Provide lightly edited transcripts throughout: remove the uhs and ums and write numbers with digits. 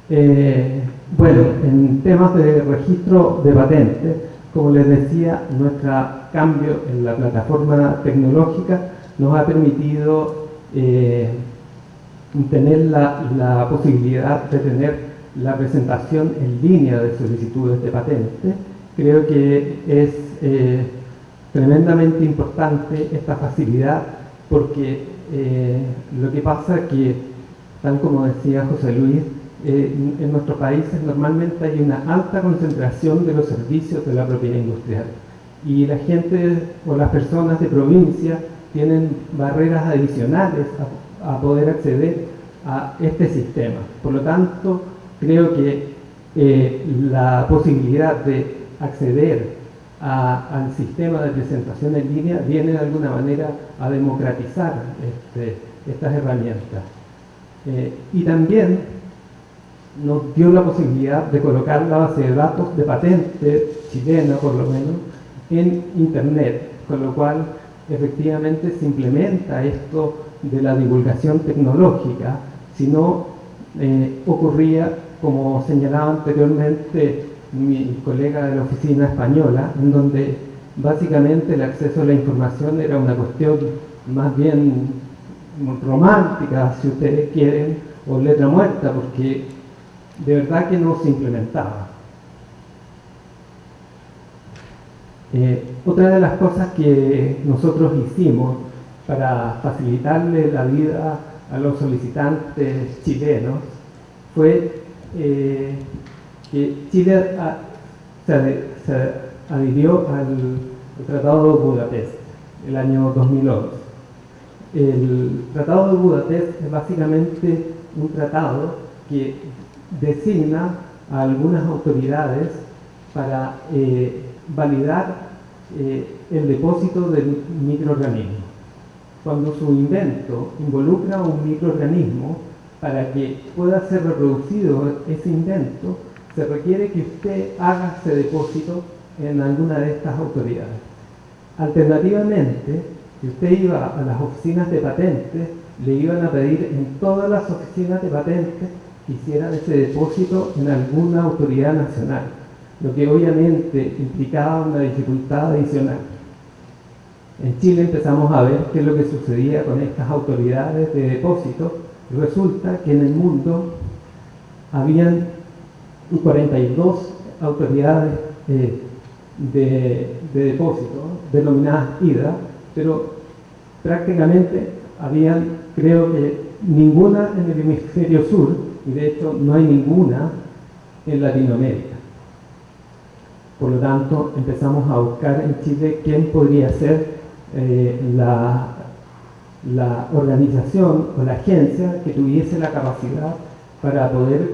Bueno, en temas de registro de patentes, como les decía, nuestro cambio en la plataforma tecnológica nos ha permitido tener la posibilidad de tener la presentación en línea de solicitudes de patente. Creo que es tremendamente importante esta facilidad porque lo que pasa es que, tal como decía José Luis, en nuestros países normalmente hay una alta concentración de los servicios de la propiedad industrial y la gente o las personas de provincia tienen barreras adicionales a poder acceder a este sistema. Por lo tanto, creo que la posibilidad de acceder al sistema de presentación en línea viene de alguna manera a democratizar estas herramientas. Y también nos dio la posibilidad de colocar la base de datos de patentes chilena, por lo menos, en Internet, con lo cual efectivamente se implementa esto de la divulgación tecnológica, si no ocurría, como señalaba anteriormente mi colega de la oficina española, en donde básicamente el acceso a la información era una cuestión más bien romántica, si ustedes quieren, o letra muerta, porque de verdad que no se implementaba. Otra de las cosas que nosotros hicimos para facilitarle la vida a los solicitantes chilenos fue que Chile se adhirió al Tratado de Budapest el año 2011. El Tratado de Budapest es básicamente un tratado que designa a algunas autoridades para validar el depósito del microorganismo. Cuando su invento involucra a un microorganismo, para que pueda ser reproducido ese invento, se requiere que usted haga ese depósito en alguna de estas autoridades. Alternativamente, si usted iba a las oficinas de patentes, le iban a pedir en todas las oficinas de patentes que hicieran ese depósito en alguna autoridad nacional, lo que obviamente implicaba una dificultad adicional. En Chile empezamos a ver qué es lo que sucedía con estas autoridades de depósito. Resulta que en el mundo habían 42 autoridades de depósito, denominadas HIDA, pero prácticamente habían, creo que ninguna en el hemisferio sur, y de hecho no hay ninguna en Latinoamérica. Por lo tanto, empezamos a buscar en Chile quién podría ser la organización o la agencia que tuviese la capacidad para poder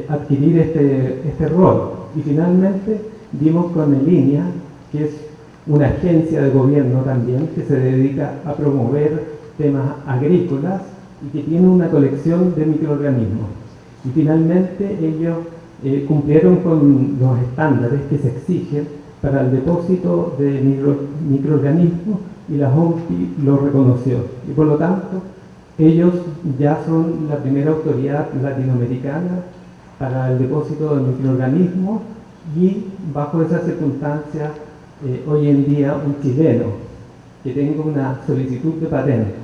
adquirir este rol. Y finalmente dimos con ELINEA, que es una agencia de gobierno también que se dedica a promover temas agrícolas y que tiene una colección de microorganismos. Y finalmente ellos cumplieron con los estándares que se exigen para el depósito de microorganismos y la OMPI lo reconoció. Y por lo tanto, ellos ya son la primera autoridad latinoamericana para el depósito de microorganismos y bajo esas circunstancias, hoy en día un chileno que tenga una solicitud de patente,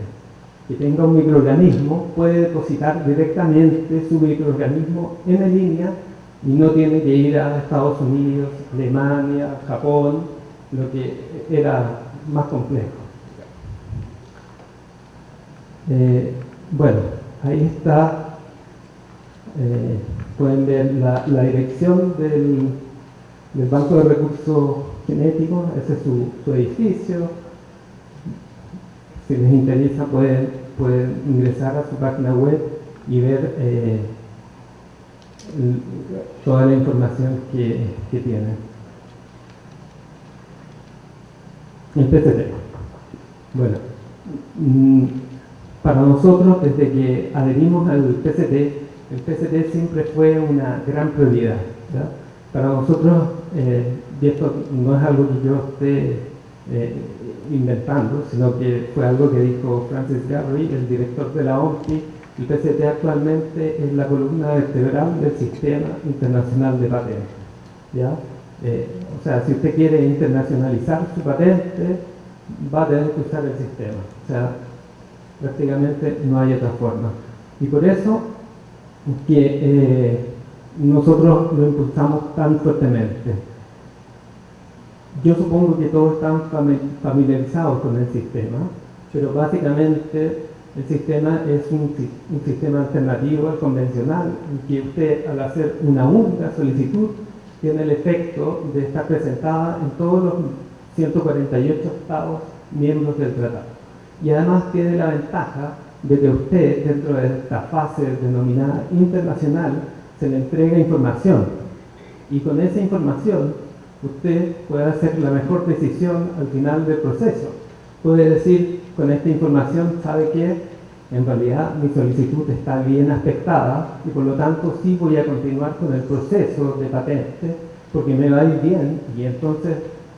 que tenga un microorganismo, puede depositar directamente su microorganismo en ELINEA y no tiene que ir a Estados Unidos, Alemania, Japón, lo que era más complejo. Bueno, ahí está, pueden ver la dirección del Banco de Recursos Genéticos, ese es su edificio. Si les interesa pueden ingresar a su página web y ver toda la información que tienen. El PCT. Bueno, para nosotros, desde que adherimos al PCT, el PCT siempre fue una gran prioridad, ¿verdad? Para nosotros, y esto no es algo que yo esté inventando, sino que fue algo que dijo Francis Garry, el director de la OMPI, El PCT actualmente es la columna vertebral del Sistema Internacional de Patentes, ¿ya? O sea, si usted quiere internacionalizar su patente, va a tener que usar el sistema. O sea, prácticamente no hay otra forma. Y por eso que nosotros lo impulsamos tan fuertemente. Yo supongo que todos están familiarizados con el sistema, pero básicamente el sistema es un sistema alternativo al convencional, en que usted, al hacer una única solicitud, tiene el efecto de estar presentada en todos los 148 estados miembros del tratado. Y además tiene la ventaja de que usted, dentro de esta fase denominada internacional, se le entrega información. Y con esa información, usted puede hacer la mejor decisión al final del proceso. Puede decir, con esta información, ¿sabe qué? En realidad mi solicitud está bien aspectada y por lo tanto sí voy a continuar con el proceso de patente porque me va a ir bien y entonces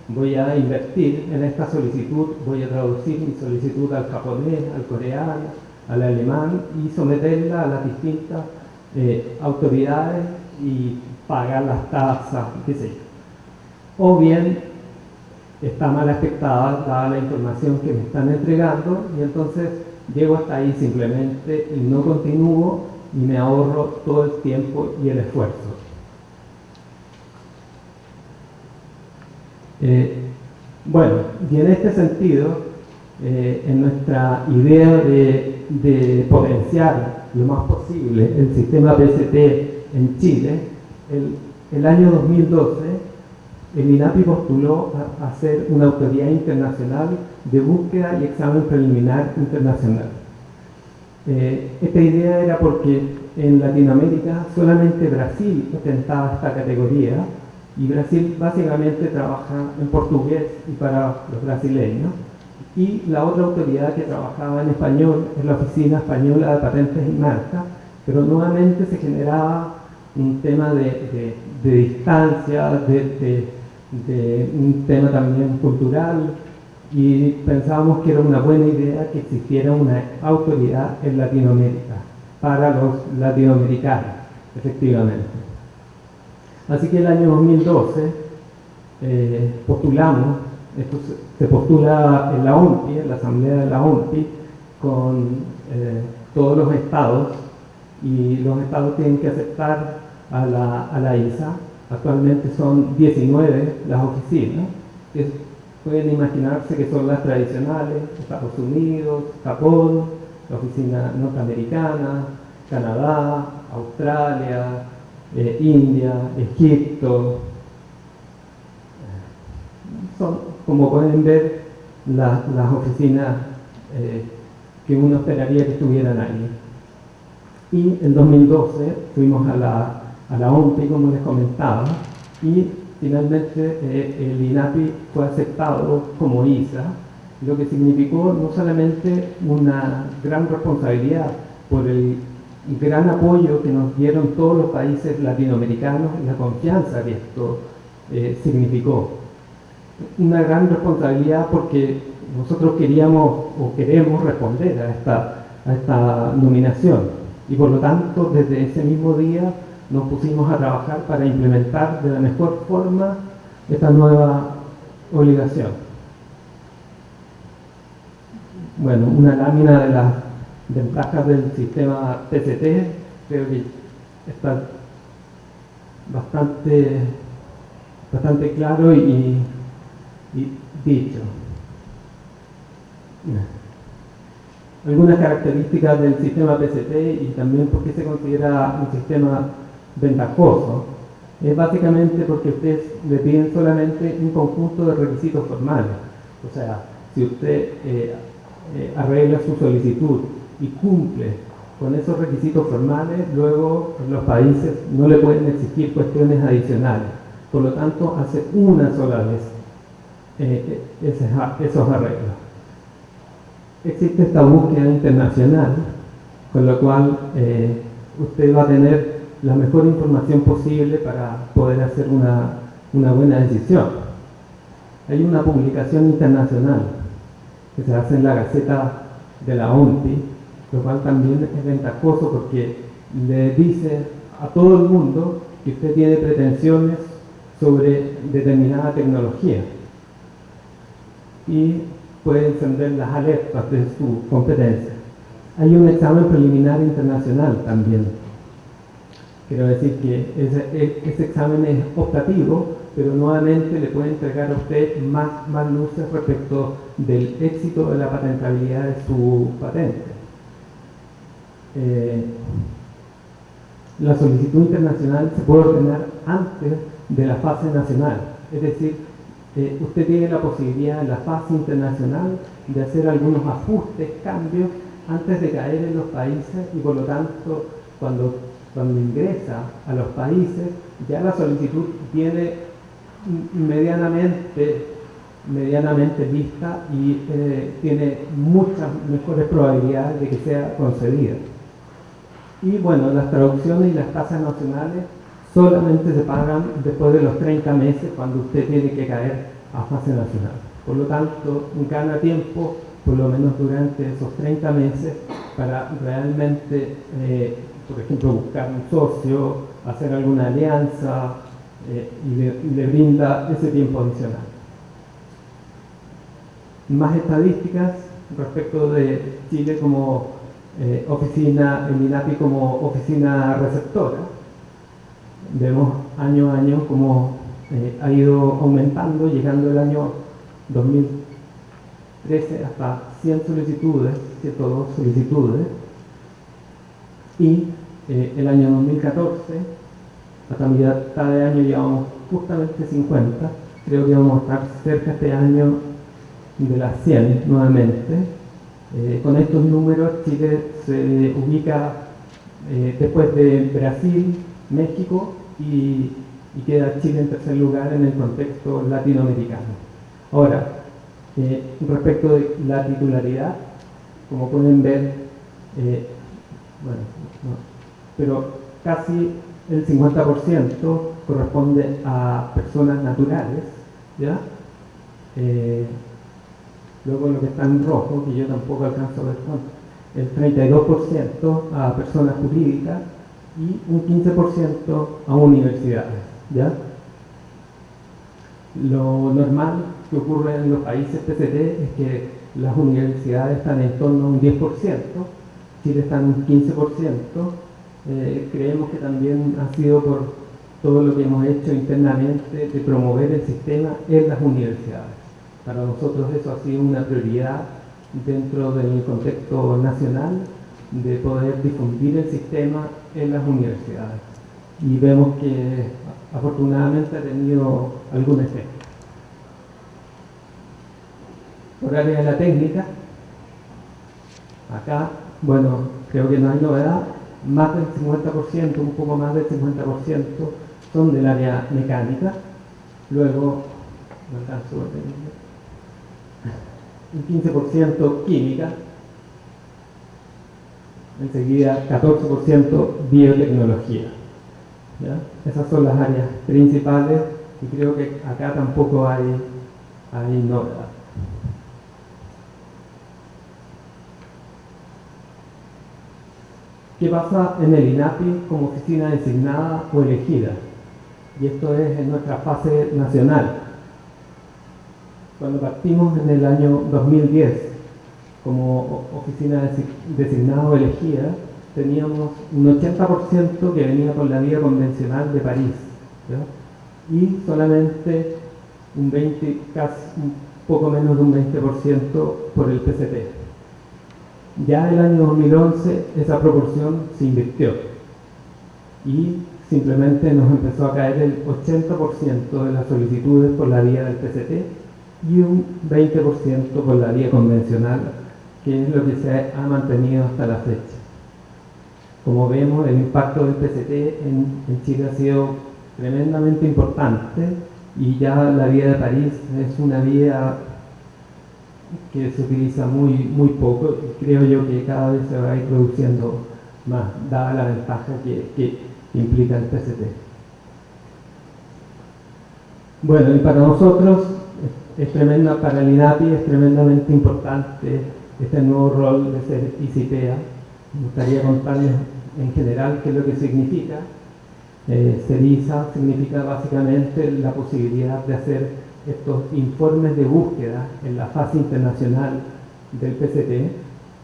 voy a invertir en esta solicitud, voy a traducir mi solicitud al japonés, al coreano, al alemán y someterla a las distintas autoridades y pagar las tasas, qué sé yo. O bien está mal aspectada dada la información que me están entregando y entonces llego hasta ahí simplemente y no continúo y me ahorro todo el tiempo y el esfuerzo. Bueno, y en este sentido, en nuestra idea de potenciar lo más posible el sistema PCT en Chile, el año 2012 el INAPI postuló a ser una autoridad internacional de búsqueda y examen preliminar internacional. Esta idea era porque en Latinoamérica solamente Brasil ostentaba esta categoría y Brasil básicamente trabaja en portugués y para los brasileños. Y la otra autoridad que trabajaba en español es la Oficina Española de Patentes y Marcas, pero nuevamente se generaba un tema de distancia, de un tema también cultural y pensábamos que era una buena idea que existiera una autoridad en Latinoamérica para los latinoamericanos, efectivamente. Así que el año 2012 postulamos, esto se postula en la OMPI, en la Asamblea de la OMPI, con todos los estados y los estados tienen que aceptar a la ISA. Actualmente son 19 las oficinas, que pueden imaginarse que son las tradicionales: Estados Unidos, Japón, la oficina norteamericana, Canadá, Australia, India, Egipto. Son, como pueden ver, las oficinas que uno esperaría que estuvieran ahí. Y en 2012 fuimos a la OMPI, como les comentaba, y finalmente el INAPI fue aceptado como ISA, lo que significó no solamente una gran responsabilidad por el gran apoyo que nos dieron todos los países latinoamericanos y la confianza que esto significó. Una gran responsabilidad porque nosotros queríamos o queremos responder a esta nominación y por lo tanto desde ese mismo día nos pusimos a trabajar para implementar de la mejor forma esta nueva obligación. Bueno, una lámina de las ventajas del sistema PCT, creo que está bastante claro y dicho. Algunas características del sistema PCT y también por qué se considera un sistema ventajoso es básicamente porque ustedes le piden solamente un conjunto de requisitos formales. O sea, si usted arregla su solicitud y cumple con esos requisitos formales, luego los países no le pueden exigir cuestiones adicionales. Por lo tanto, hace una sola vez esos arreglos. Existe esta búsqueda internacional, con lo cual usted va a tener la mejor información posible para poder hacer una buena decisión. Hay una publicación internacional que se hace en la Gaceta de la OMPI lo cual también es ventajoso porque le dice a todo el mundo que usted tiene pretensiones sobre determinada tecnología y puede encender las alertas de su competencia. Hay un examen preliminar internacional también. Quiero decir que ese examen es optativo, pero nuevamente le puede entregar a usted más luces respecto del éxito de la patentabilidad de su patente. La solicitud internacional se puede ordenar antes de la fase nacional, es decir, usted tiene la posibilidad en la fase internacional de hacer algunos ajustes, cambios, antes de caer en los países y por lo tanto cuando ingresa a los países ya la solicitud viene medianamente vista y tiene muchas mejores probabilidades de que sea concedida. Y bueno, las traducciones y las tasas nacionales solamente se pagan después de los 30 meses cuando usted tiene que caer a fase nacional. Por lo tanto, gana tiempo, por lo menos durante esos 30 meses, para realmente, por ejemplo, buscar un socio, hacer alguna alianza y le brinda ese tiempo adicional. Más estadísticas respecto de Chile como oficina, el INAPI como oficina receptora. Vemos año a año cómo ha ido aumentando, llegando el año 2013 hasta 100 solicitudes, 102 solicitudes, y el año 2014, hasta mitad de año llevamos justamente 50, creo que vamos a estar cerca este año de las 100 nuevamente. Con estos números Chile se ubica después de Brasil, México y queda Chile en tercer lugar en el contexto latinoamericano. Ahora, respecto de la titularidad, como pueden ver, pero casi el 50% corresponde a personas naturales, ¿ya? Luego lo que está en rojo, que yo tampoco alcanzo a ver cuánto, el 32% a personas jurídicas y un 15% a universidades, ¿ya? Lo normal que ocurre en los países PCT es que las universidades están en torno a un 10%, Chile está en un 15%, creemos que también ha sido por todo lo que hemos hecho internamente de promover el sistema en las universidades. Para nosotros eso ha sido una prioridad dentro del contexto nacional de poder difundir el sistema en las universidades. Y vemos que afortunadamente ha tenido algún efecto. Por área de la técnica, acá, bueno, creo que no hay novedad, más del 50%, un poco más del 50% son del área mecánica, luego, no alcanzo a tener, un 15% química, enseguida 14% biotecnología. ¿Ya? Esas son las áreas principales y creo que acá tampoco hay novedad. ¿Qué pasa en el INAPI como oficina designada o elegida? Y esto es en nuestra fase nacional. Cuando partimos en el año 2010 como oficina designada o elegida, teníamos un 80% que venía por la vía convencional de París, ¿ya? Y solamente un 20, casi un poco menos de un 20% por el PCT. Ya el año 2011 esa proporción se invirtió y simplemente nos empezó a caer el 80% de las solicitudes por la vía del PCT y un 20% por la vía convencional, que es lo que se ha mantenido hasta la fecha. Como vemos, el impacto del PCT en Chile ha sido tremendamente importante y ya la vía de París es una vía que se utiliza muy poco y creo yo que cada vez se va a ir produciendo más, dada la ventaja que implica el PCT. Bueno, y para nosotros es tremenda, para el INAPI es tremendamente importante este nuevo rol de ser ICIPEA, Me gustaría contarles en general qué es lo que significa. CERISA significa básicamente la posibilidad de hacer estos informes de búsqueda en la fase internacional del PCT,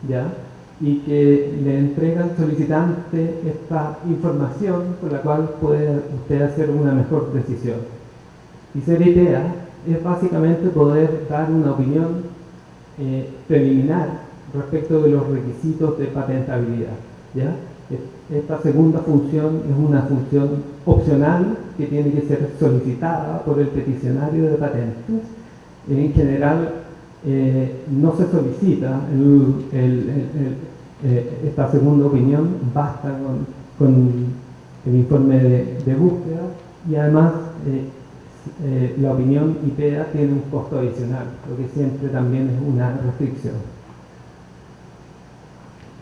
¿ya? Y que le entrega al solicitante esta información con la cual puede usted hacer una mejor decisión. Y CERIPEA es básicamente poder dar una opinión preliminar respecto de los requisitos de patentabilidad, ¿ya? Esta segunda función es una función opcional que tiene que ser solicitada por el peticionario de patentes. En general no se solicita esta segunda opinión, basta con el informe de búsqueda, y además la opinión IPEA tiene un costo adicional, lo que siempre también es una restricción.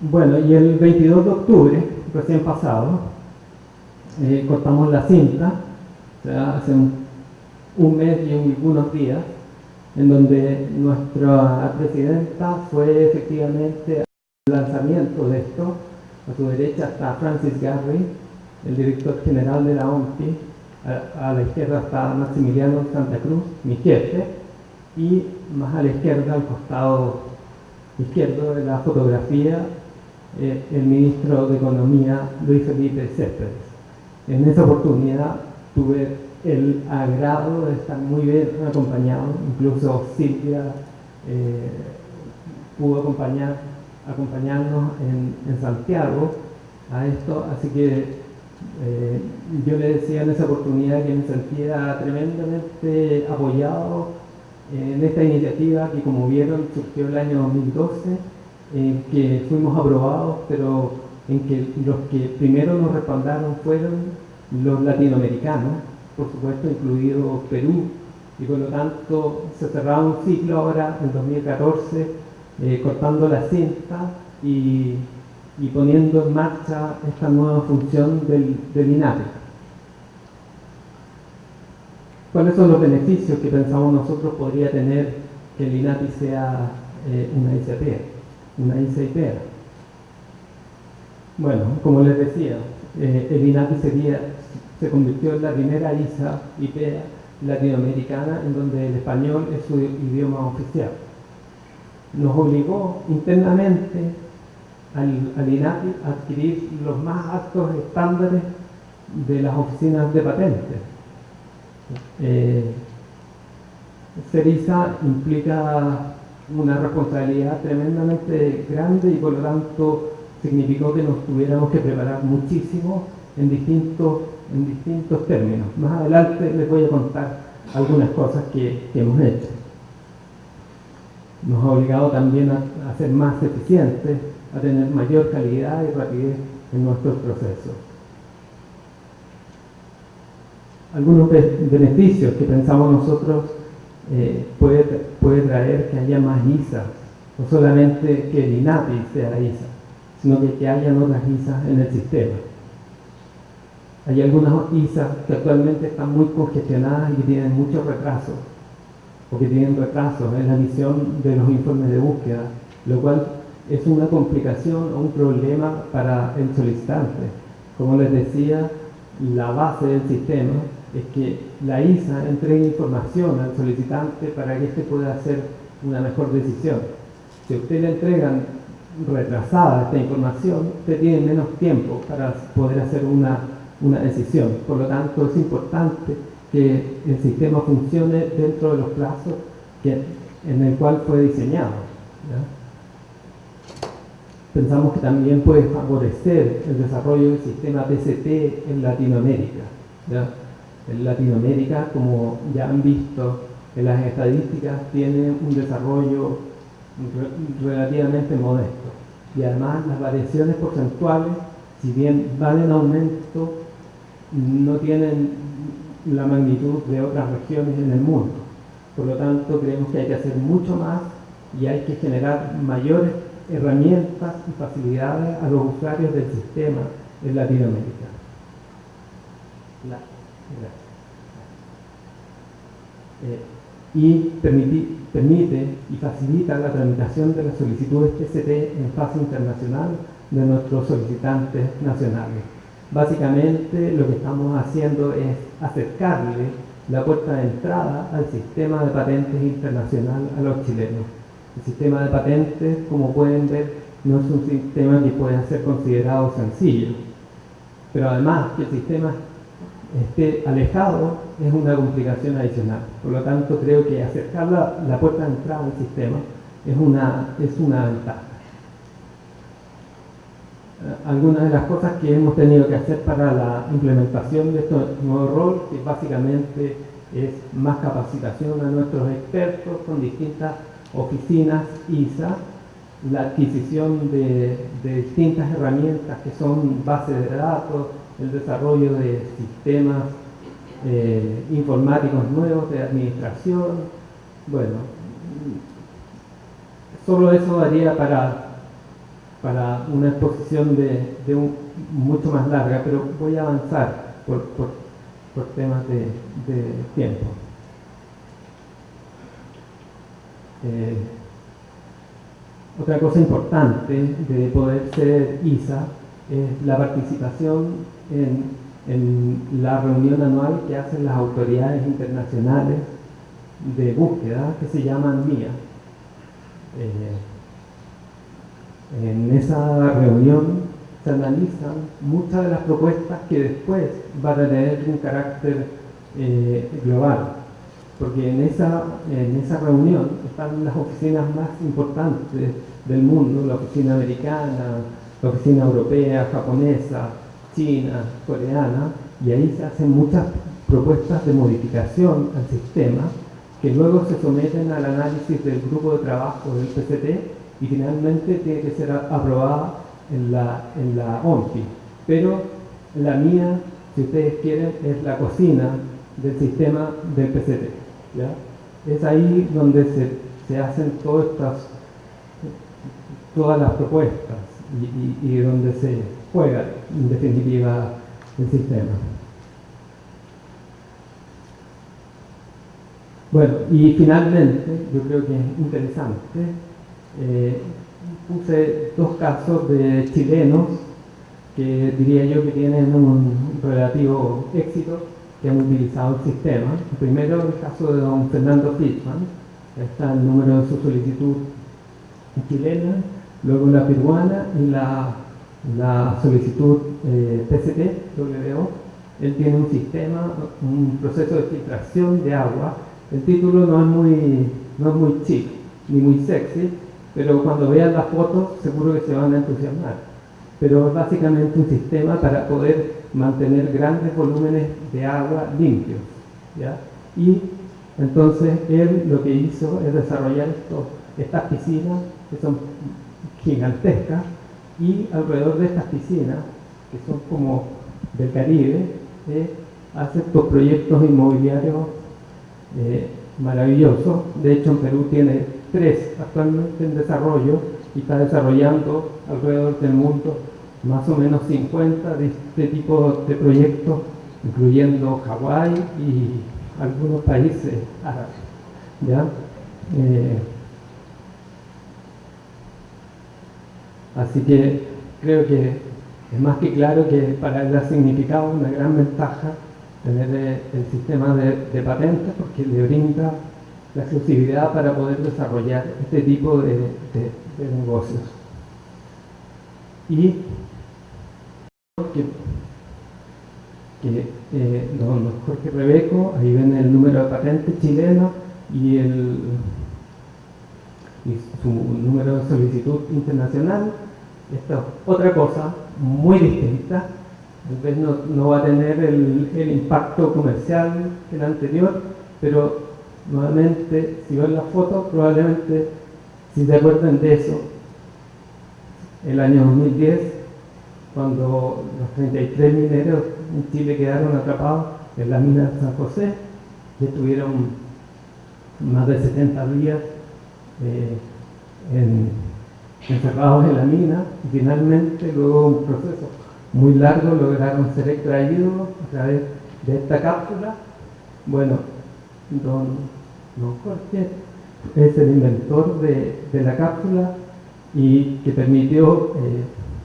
Bueno, y el 22 de octubre, recién pasado, cortamos la cinta, o sea, hace un mes y unos días, en donde nuestra presidenta fue efectivamente al lanzamiento de esto. A su derecha está Francis Garvey, el director general de la OMPI, a la izquierda está Maximiliano Santa Cruz, mi jefe, y más a la izquierda, al costado izquierdo de la fotografía, el ministro de Economía, Luis Felipe Céspedes. En esa oportunidad tuve el agrado de estar muy bien acompañado, incluso Silvia pudo acompañarnos en Santiago a esto, así que yo le decía en esa oportunidad que me sentía tremendamente apoyado en esta iniciativa que, como vieron, surgió el año 2012, en que fuimos aprobados, pero en que los que primero nos respaldaron fueron los latinoamericanos, por supuesto incluido Perú, y por lo tanto se cerraba un ciclo ahora en 2014, cortando la cinta y poniendo en marcha esta nueva función del INAPI. ¿Cuáles son los beneficios que pensamos nosotros podría tener que el INAPI sea una ICP, una ICIPEA? Bueno, como les decía, el INAPI se convirtió en la primera ISA-IPEA latinoamericana en donde el español es su idioma oficial. Nos obligó internamente al INAPI a adquirir los más altos estándares de las oficinas de patentes. CERISA implica una responsabilidad tremendamente grande y por lo tanto significó que nos tuviéramos que preparar muchísimo en distintos términos. Más adelante les voy a contar algunas cosas que hemos hecho. Nos ha obligado también a ser más eficientes, a tener mayor calidad y rapidez en nuestros procesos. Algunos beneficios que pensamos nosotros puede traer que haya más ISA, no solamente que el INAPI sea ISA, sino que hayan otras ISA en el sistema. Hay algunas ISA que actualmente están muy congestionadas y que tienen muchos retrasos, o que tienen retrasos en la emisión de los informes de búsqueda, lo cual es una complicación o un problema para el solicitante. Como les decía, la base del sistema es que la ISA entregue información al solicitante para que éste pueda hacer una mejor decisión. Si a usted le entregan retrasada esta información, usted tiene menos tiempo para poder hacer una decisión. Por lo tanto, es importante que el sistema funcione dentro de los plazos en el cual fue diseñado, ¿ya? Pensamos que también puede favorecer el desarrollo del sistema PCT en Latinoamérica, ¿ya? En Latinoamérica, como ya han visto en las estadísticas, tiene un desarrollo relativamente modesto. Y además las variaciones porcentuales, si bien van en aumento, no tienen la magnitud de otras regiones en el mundo. Por lo tanto, creemos que hay que hacer mucho más y hay que generar mayores herramientas y facilidades a los usuarios del sistema en Latinoamérica. Y permite y facilita la tramitación de las solicitudes PCT en fase internacional de nuestros solicitantes nacionales. Básicamente lo que estamos haciendo es acercarle la puerta de entrada al sistema de patentes internacional a los chilenos. El sistema de patentes, como pueden ver, no es un sistema que pueda ser considerado sencillo, pero además que el sistema esté alejado es una complicación adicional. Por lo tanto, creo que acercar la puerta de entrada al sistema es una ventaja. Algunas de las cosas que hemos tenido que hacer para la implementación de este nuevo rol, que básicamente es más capacitación a nuestros expertos con distintas oficinas ISA, la adquisición de distintas herramientas que son bases de datos, el desarrollo de sistemas informáticos nuevos de administración. Bueno, solo eso daría para una exposición mucho más larga, pero voy a avanzar por temas de tiempo. Otra cosa importante de poder ser ISA es la participación en la reunión anual que hacen las autoridades internacionales de búsqueda, que se llaman MIA. En esa reunión se analizan muchas de las propuestas que después van a tener un carácter global, porque en esa reunión están las oficinas más importantes del mundo, la oficina americana, la oficina europea, japonesa, china, coreana, y ahí se hacen muchas propuestas de modificación al sistema que luego se someten al análisis del grupo de trabajo del PCT y finalmente tiene que ser aprobada en la OMPI. Pero la mía, si ustedes quieren, es la cocina del sistema del PCT, ¿ya? Es ahí donde se hacen todas las propuestas y donde se juega, en definitiva, el sistema. Bueno, y finalmente, yo creo que es interesante, puse dos casos de chilenos que diría yo que tienen un relativo éxito, que han utilizado el sistema. Primero, el caso de don Fernando Fishman, está el número de su solicitud chilena, luego la peruana y la solicitud PCT-WO. Él tiene un sistema, un proceso de filtración de agua. El título no es muy chic ni muy sexy, pero cuando vean las fotos seguro que se van a entusiasmar. Pero es básicamente un sistema para poder mantener grandes volúmenes de agua limpios, ¿ya? Y entonces él lo que hizo es desarrollar estas piscinas que son gigantescas, y alrededor de estas piscinas, que son como del Caribe, hace estos proyectos inmobiliarios maravillosos. De hecho, en Perú tiene 3 actualmente en desarrollo y está desarrollando alrededor del mundo más o menos 50 de este tipo de proyectos, incluyendo Hawái y algunos países árabes, ¿ya? Así que creo que es más que claro que para él ha significado una gran ventaja tener el sistema de patentes, porque le brinda la exclusividad para poder desarrollar este tipo de negocios. Y don Jorge Rebeco, ahí ven el número de patentes chileno y su número de solicitud internacional. Esta es otra cosa muy distinta. Tal vez no va a tener el impacto comercial que el anterior, pero nuevamente, si ven la foto, probablemente, si se acuerdan de eso, el año 2010, cuando los 33 mineros en Chile quedaron atrapados en la mina de San José, que estuvieron más de 70 días encerrados en la mina, y finalmente, luego de un proceso muy largo, lograron ser extraídos a través de esta cápsula. Bueno, don Jorge es el inventor de la cápsula y que permitió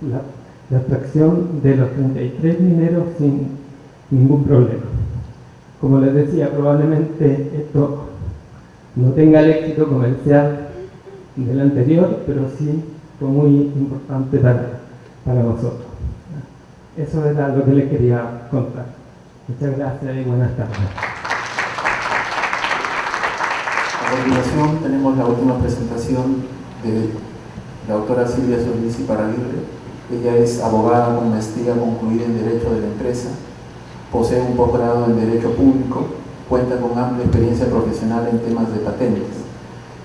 la extracción de los 33 mineros sin ningún problema. Como les decía, probablemente esto no tenga el éxito comercial del anterior, pero sí fue muy importante para nosotros. Eso era lo que les quería contar. Muchas gracias y buenas tardes. A continuación tenemos la última presentación de la doctora Silvia Solís Paraguirre. Ella es abogada con maestría concluida en Derecho de la Empresa, posee un posgrado en Derecho Público, cuenta con amplia experiencia profesional en temas de patentes.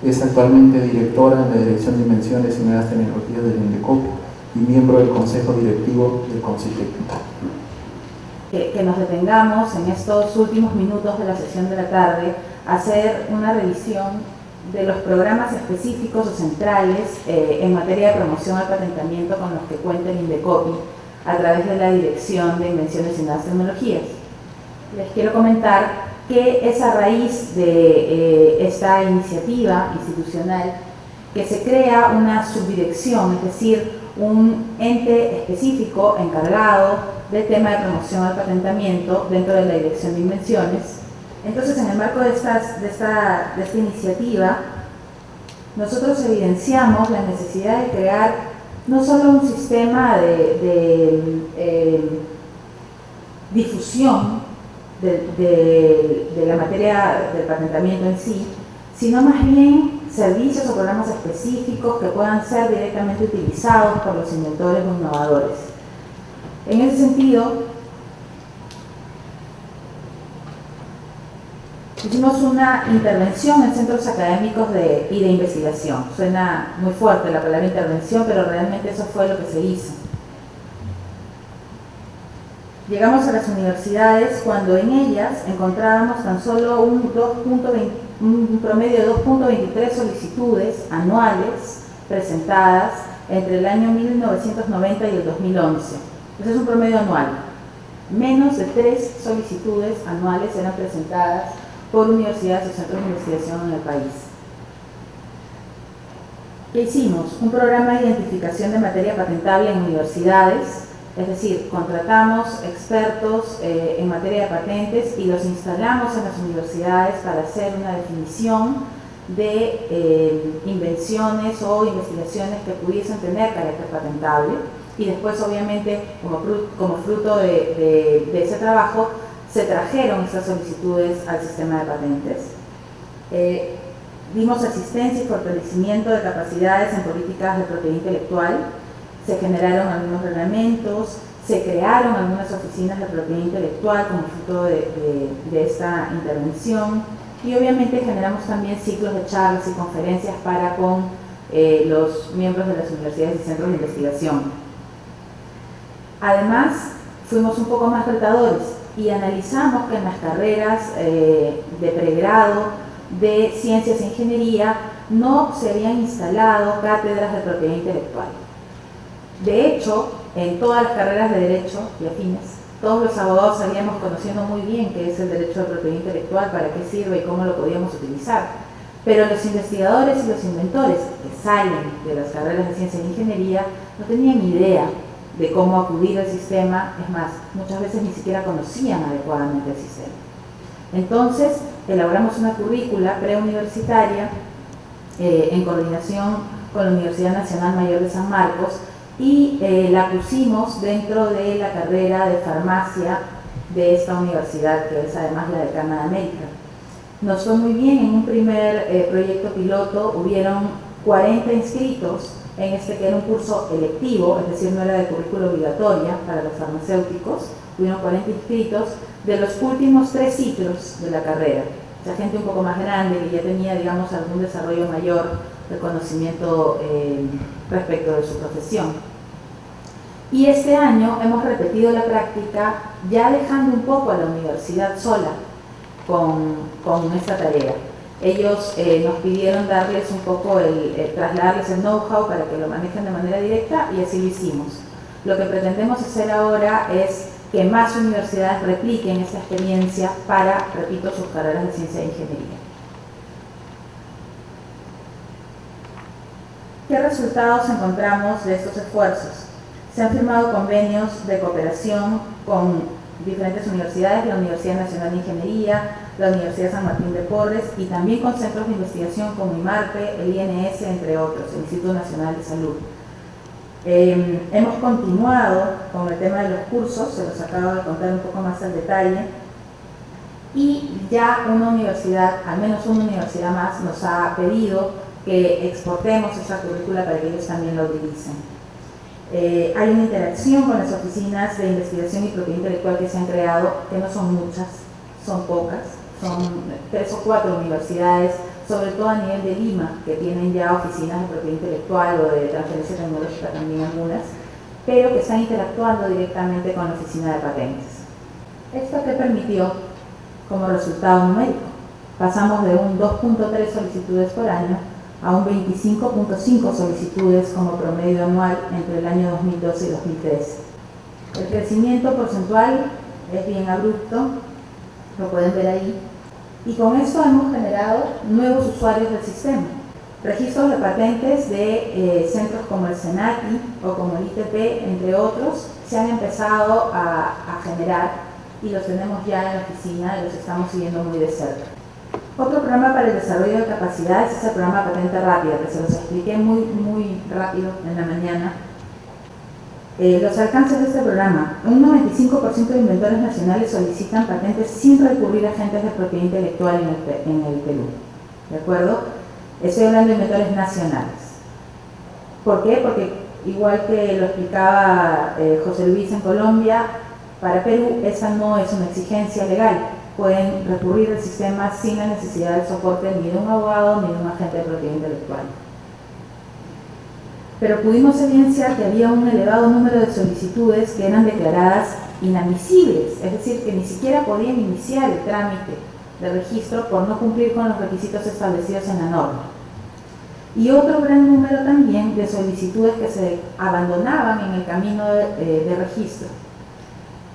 Es actualmente directora en la Dirección de Invenciones y Nuevas Tecnologías del INDECOPI y miembro del Consejo Directivo del CONCITEC. Que nos detengamos en estos últimos minutos de la sesión de la tarde a hacer una revisión de los programas específicos o centrales en materia de promoción al patentamiento con los que cuenta el INDECOPI a través de la Dirección de Invenciones y Nuevas Tecnologías. Les quiero comentar que es a raíz de esta iniciativa institucional que se crea una subdirección, es decir, un ente específico encargado del tema de promoción al patentamiento dentro de la Dirección de Invenciones. Entonces, en el marco de esta iniciativa, nosotros evidenciamos la necesidad de crear no solo un sistema de difusión de la materia del patentamiento en sí, sino más bien servicios o programas específicos que puedan ser directamente utilizados por los inventores o innovadores. En ese sentido, hicimos una intervención en centros académicos y de investigación. Suena muy fuerte la palabra intervención, pero realmente eso fue lo que se hizo. Llegamos a las universidades cuando en ellas encontrábamos tan solo un promedio de 2.23 solicitudes anuales presentadas entre el año 1990 y el 2011. Ese es un promedio anual. Menos de 3 solicitudes anuales eran presentadas por universidades o centros de investigación en el país. ¿Qué hicimos? Un programa de identificación de materia patentable en universidades, es decir, contratamos expertos en materia de patentes y los instalamos en las universidades para hacer una definición de invenciones o investigaciones que pudiesen tener carácter patentable, y después, obviamente, como fruto de ese trabajo, se trajeron estas solicitudes al sistema de patentes. Dimos asistencia y fortalecimiento de capacidades en políticas de propiedad intelectual, se generaron algunos reglamentos, se crearon algunas oficinas de propiedad intelectual como fruto de esta intervención, y obviamente generamos también ciclos de charlas y conferencias para con los miembros de las universidades y centros de investigación. Además, fuimos un poco más retadores y analizamos que en las carreras de pregrado de Ciencias e Ingeniería no se habían instalado cátedras de propiedad intelectual. De hecho, en todas las carreras de Derecho y afines, todos los abogados sabíamos, conociendo muy bien qué es el derecho de propiedad intelectual, para qué sirve y cómo lo podíamos utilizar. Pero los investigadores y los inventores que salen de las carreras de Ciencias e Ingeniería no tenían idea de cómo acudir al sistema, es más, muchas veces ni siquiera conocían adecuadamente el sistema. Entonces, elaboramos una currícula preuniversitaria en coordinación con la Universidad Nacional Mayor de San Marcos y la pusimos dentro de la carrera de farmacia de esta universidad, que es además la decana de América. Nos fue muy bien. En un primer proyecto piloto hubieron 40 inscritos en este, que era un curso electivo, es decir, no era de currícula obligatoria para los farmacéuticos. Hubieron 40 inscritos de los últimos 3 ciclos de la carrera. O sea, gente un poco más grande que ya tenía, digamos, algún desarrollo mayor de conocimiento respecto de su profesión. Y este año hemos repetido la práctica, ya dejando un poco a la universidad sola con esta tarea. Ellos nos pidieron darles un poco, trasladarles el know-how para que lo manejen de manera directa, y así lo hicimos. Lo que pretendemos hacer ahora es que más universidades repliquen esta experiencia para, repito, sus carreras de ciencia e ingeniería. ¿Qué resultados encontramos de estos esfuerzos? Se han firmado convenios de cooperación con diferentes universidades, la Universidad Nacional de Ingeniería, la Universidad San Martín de Porres y también con centros de investigación como IMARPE, el INS, entre otros, el Instituto Nacional de Salud. Hemos continuado con el tema de los cursos, se los acabo de contar un poco más al detalle, y ya una universidad, al menos una universidad más, nos ha pedido que exportemos esa currícula para que ellos también la utilicen. Hay una interacción con las oficinas de investigación y propiedad intelectual que se han creado, que no son muchas, son pocas, son 3 o 4 universidades, sobre todo a nivel de Lima, que tienen ya oficinas de propiedad intelectual o de transferencia tecnológica también algunas, pero que están interactuando directamente con la oficina de patentes. ¿Esto qué permitió como resultado numérico? Pasamos de un 2.3 solicitudes por año a un 25.5 solicitudes como promedio anual entre el año 2012 y 2013. El crecimiento porcentual es bien abrupto, lo pueden ver ahí, y con esto hemos generado nuevos usuarios del sistema. Registros de patentes de centros como el CENATI o como el ITP, entre otros, se han empezado a generar y los tenemos ya en la oficina y los estamos siguiendo muy de cerca. Otro programa para el desarrollo de capacidades es el programa Patente Rápida, que se los expliqué muy rápido en la mañana. Los alcances de este programa: un 95% de inventores nacionales solicitan patentes sin recurrir a agentes de propiedad intelectual en el Perú. ¿De acuerdo? Estoy hablando de inventores nacionales. ¿Por qué? Porque igual que lo explicaba José Luis en Colombia, para Perú esa no es una exigencia legal. Pueden recurrir al sistema sin la necesidad del soporte ni de un abogado ni de un agente de propiedad intelectual. Pero pudimos evidenciar que había un elevado número de solicitudes que eran declaradas inadmisibles, es decir, que ni siquiera podían iniciar el trámite de registro por no cumplir con los requisitos establecidos en la norma. Y otro gran número también de solicitudes que se abandonaban en el camino de registro.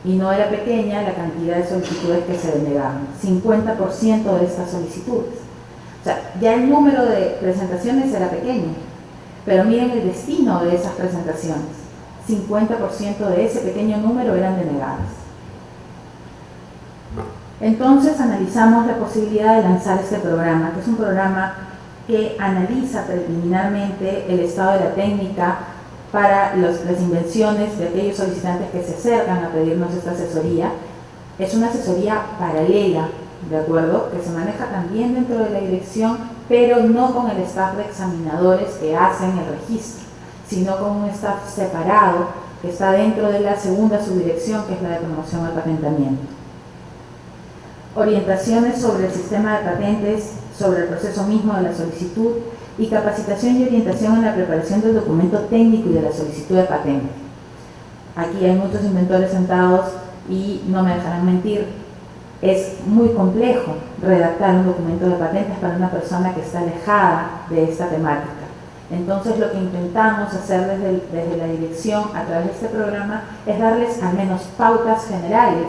Y no era pequeña la cantidad de solicitudes que se denegaban, 50% de estas solicitudes. O sea, ya el número de presentaciones era pequeño, pero miren el destino de esas presentaciones, 50% de ese pequeño número eran denegadas. Entonces analizamos la posibilidad de lanzar este programa, que es un programa que analiza preliminarmente el estado de la técnica para las invenciones de aquellos solicitantes que se acercan a pedirnos esta asesoría. Es una asesoría paralela, ¿de acuerdo?, que se maneja también dentro de la dirección, pero no con el staff de examinadores que hacen el registro, sino con un staff separado que está dentro de la segunda subdirección, que es la de promoción al patentamiento. Orientaciones sobre el sistema de patentes, sobre el proceso mismo de la solicitud, y capacitación y orientación en la preparación del documento técnico y de la solicitud de patente. Aquí hay muchos inventores sentados y no me dejarán mentir, es muy complejo redactar un documento de patentes para una persona que está alejada de esta temática. Entonces lo que intentamos hacer desde la dirección a través de este programa es darles al menos pautas generales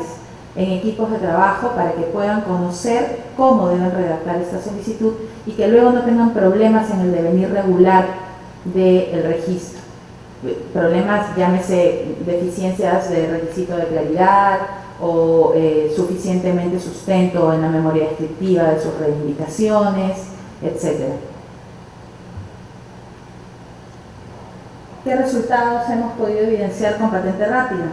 en equipos de trabajo para que puedan conocer cómo deben redactar esta solicitud y que luego no tengan problemas en el devenir regular del registro. Problemas, llámese deficiencias de requisito de claridad o suficientemente sustento en la memoria descriptiva de sus reivindicaciones, etc. ¿Qué resultados hemos podido evidenciar con Patente Rápida?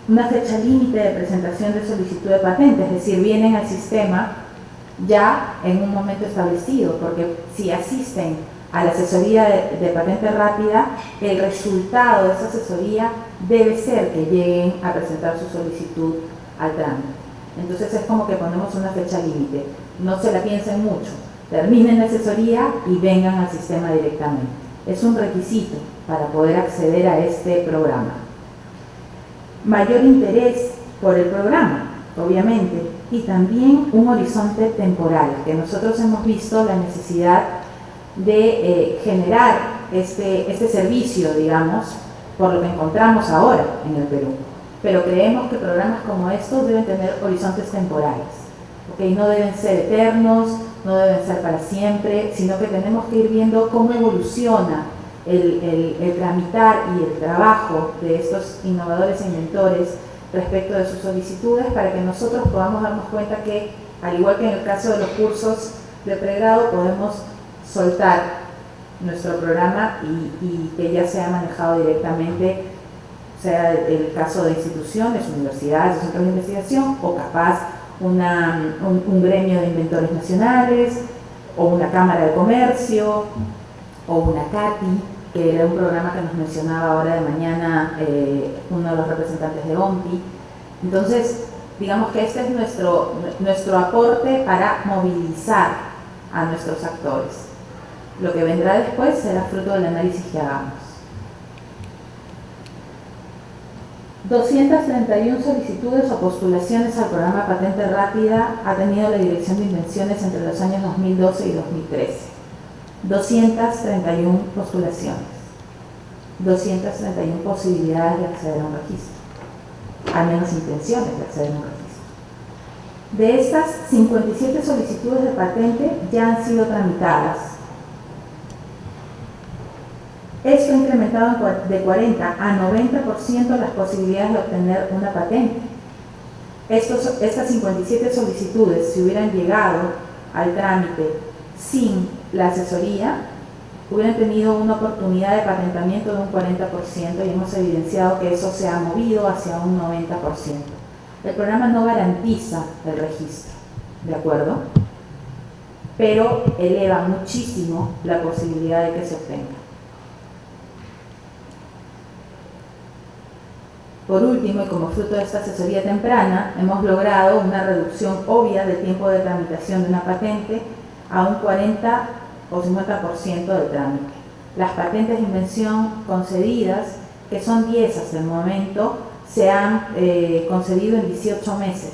Una fecha límite de presentación de solicitud de patente, es decir, vienen al sistema ya en un momento establecido, porque si asisten a la asesoría de Patente Rápida, el resultado de esa asesoría debe ser que lleguen a presentar su solicitud al trámite. Entonces es como que ponemos una fecha límite, no se la piensen mucho, terminen la asesoría y vengan al sistema directamente. Es un requisito para poder acceder a este programa. Mayor interés por el programa, obviamente, y también un horizonte temporal, que nosotros hemos visto la necesidad de generar este servicio, digamos, por lo que encontramos ahora en el Perú. Pero creemos que programas como estos deben tener horizontes temporales, ¿okay? No deben ser eternos, no deben ser para siempre, sino que tenemos que ir viendo cómo evoluciona el tramitar y el trabajo de estos innovadores e inventores respecto de sus solicitudes, para que nosotros podamos darnos cuenta que, al igual que en el caso de los cursos de pregrado, podemos soltar nuestro programa y que ya sea manejado directamente, sea el caso de instituciones, universidades, centros de investigación, o capaz un gremio de inventores nacionales, o una cámara de comercio, o una CATI, que era un programa que nos mencionaba ahora de mañana uno de los representantes de OMPI. Entonces, digamos que este es nuestro aporte para movilizar a nuestros actores. Lo que vendrá después será fruto del análisis que hagamos. 231 solicitudes o postulaciones al programa Patente Rápida ha tenido la Dirección de Invenciones entre los años 2012 y 2013. 231 postulaciones, 231 posibilidades de acceder a un registro, al menos intenciones de acceder a un registro. De estas, 57 solicitudes de patente ya han sido tramitadas. Esto ha incrementado de 40 a 90% las posibilidades de obtener una patente. Estas 57 solicitudes, si hubieran llegado al trámite sin la asesoría, hubieran tenido una oportunidad de patentamiento de un 40%, y hemos evidenciado que eso se ha movido hacia un 90%. El programa no garantiza el registro, ¿de acuerdo? Pero eleva muchísimo la posibilidad de que se obtenga. Por último, y como fruto de esta asesoría temprana, hemos logrado una reducción obvia del tiempo de tramitación de una patente a un 40 o 50% del trámite. Las patentes de invención concedidas, que son 10 hasta el momento, se han concedido en 18 meses,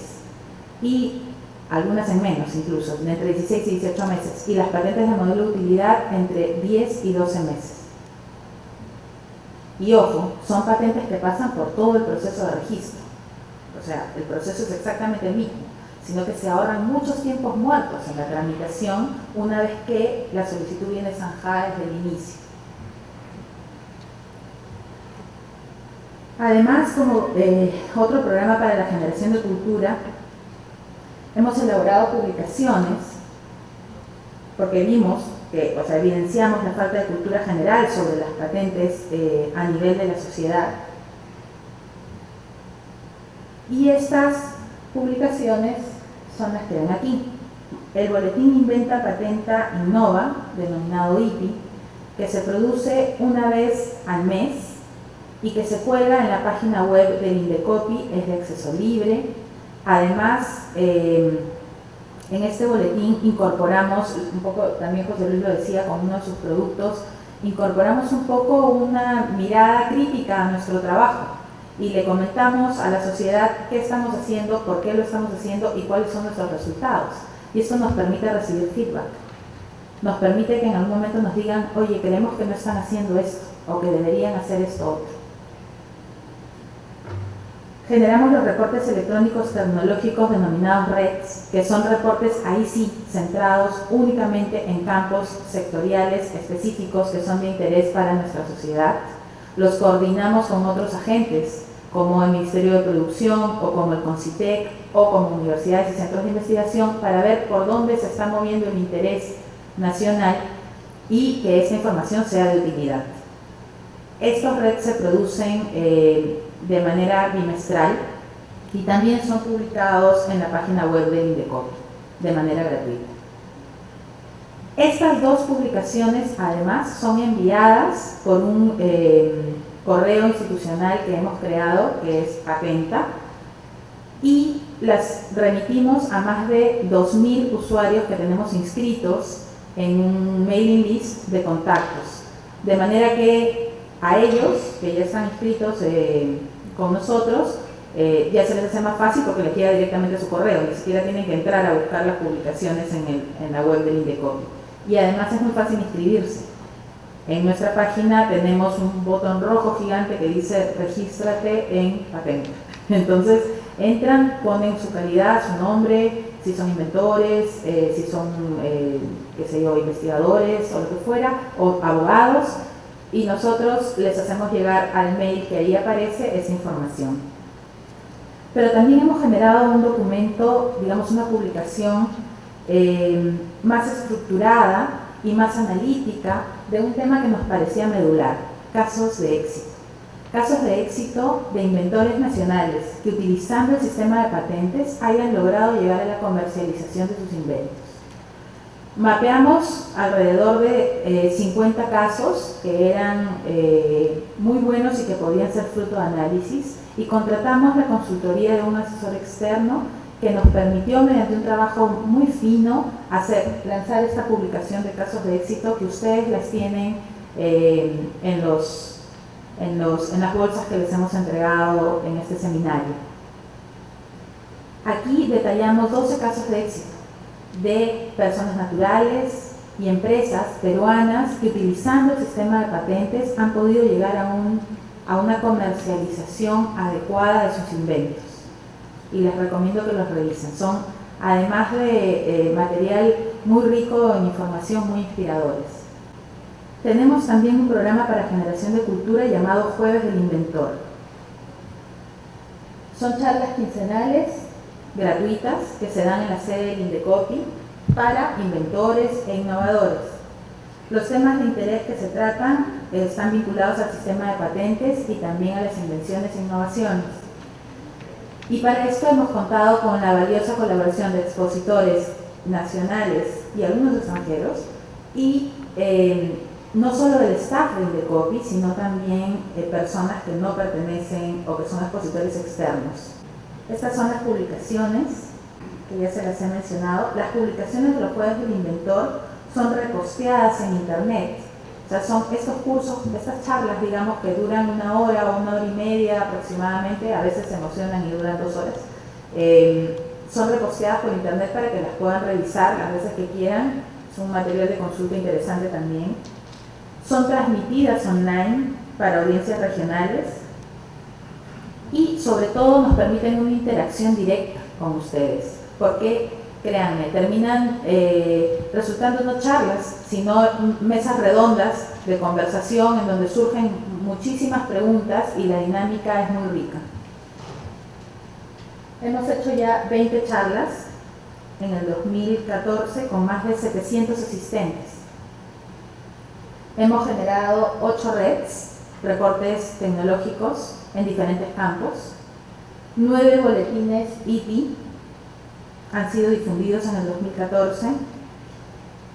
y algunas en menos incluso, entre 16 y 18 meses, y las patentes de modelo de utilidad entre 10 y 12 meses. Y ojo, son patentes que pasan por todo el proceso de registro, o sea, el proceso es exactamente el mismo, sino que se ahorran muchos tiempos muertos en la tramitación una vez que la solicitud viene zanjada desde el inicio. Además, como otro programa para la generación de cultura, hemos elaborado publicaciones, porque vimos que, evidenciamos la falta de cultura general sobre las patentes a nivel de la sociedad. Y estas publicaciones son las que ven aquí. El boletín Inventa, Patenta, Innova, denominado IPI, que se produce una vez al mes y que se cuelga en la página web del Indecopi, es de acceso libre. Además, en este boletín incorporamos, un poco, también José Luis lo decía con uno de sus productos, incorporamos un poco una mirada crítica a nuestro trabajo y le comentamos a la sociedad qué estamos haciendo, por qué lo estamos haciendo y cuáles son nuestros resultados. Y esto nos permite recibir feedback. Nos permite que en algún momento nos digan, oye, creemos que no están haciendo esto o que deberían hacer esto otro. Generamos los reportes electrónicos tecnológicos denominados RETS, que son reportes ahí sí centrados únicamente en campos sectoriales específicos que son de interés para nuestra sociedad. Los coordinamos con otros agentes, como el Ministerio de Producción o como el CONCITEC o como universidades y centros de investigación, para ver por dónde se está moviendo el interés nacional y que esta información sea de utilidad. Estos RETS se producen de manera bimestral y también son publicados en la página web del Indecopi de manera gratuita. Estas dos publicaciones además son enviadas por un correo institucional que hemos creado, que es Patenta, y las remitimos a más de 2.000 usuarios que tenemos inscritos en un mailing list de contactos, de manera que a ellos, que ya están inscritos con nosotros, ya se les hace más fácil porque les llega directamente su correo, ni siquiera tienen que entrar a buscar las publicaciones en la web del Indecopi. Y además es muy fácil inscribirse. En nuestra página tenemos un botón rojo gigante que dice regístrate en Patente. Entonces entran, ponen su calidad, su nombre, si son inventores, si son, qué sé yo, investigadores o lo que fuera, o abogados, y nosotros les hacemos llegar al mail que ahí aparece esa información. Pero también hemos generado un documento, digamos una publicación más estructurada y más analítica de un tema que nos parecía medular: casos de éxito. Casos de éxito de inventores nacionales que, utilizando el sistema de patentes, hayan logrado llegar a la comercialización de sus inventos. Mapeamos alrededor de 50 casos que eran muy buenos y que podían ser fruto de análisis, y contratamos la consultoría de un asesor externo que nos permitió, mediante un trabajo muy fino, lanzar esta publicación de casos de éxito que ustedes las tienen en las bolsas que les hemos entregado en este seminario. Aquí detallamos 12 casos de éxito de personas naturales y empresas peruanas que, utilizando el sistema de patentes, han podido llegar a una comercialización adecuada de sus inventos. Y les recomiendo que los revisen. Son, además de material muy rico en información, muy inspiradores. Tenemos también un programa para generación de cultura llamado Jueves del Inventor. Son charlas quincenales gratuitas que se dan en la sede del Indecopi para inventores e innovadores. Los temas de interés que se tratan están vinculados al sistema de patentes y también a las invenciones e innovaciones. Y para esto hemos contado con la valiosa colaboración de expositores nacionales y algunos extranjeros, y no solo del staff de Indecopi, sino también personas que no pertenecen o que son expositores externos. Estas son las publicaciones, que ya se las he mencionado. Las publicaciones de los Jueves del Inventor son reposteadas en internet. O sea, son estos cursos, estas charlas, digamos, que duran 1 hora o 1 hora y media aproximadamente, a veces se emocionan y duran 2 horas. Son reposteadas por internet para que las puedan revisar las veces que quieran. Es un material de consulta interesante también. Son transmitidas online para audiencias regionales y, sobre todo, nos permiten una interacción directa con ustedes, porque, créanme, terminan resultando no charlas, sino mesas redondas de conversación en donde surgen muchísimas preguntas y la dinámica es muy rica. Hemos hecho ya 20 charlas en el 2014 con más de 700 asistentes. Hemos generado 8 reportes tecnológicos en diferentes campos, 9 boletines ITI han sido difundidos en el 2014,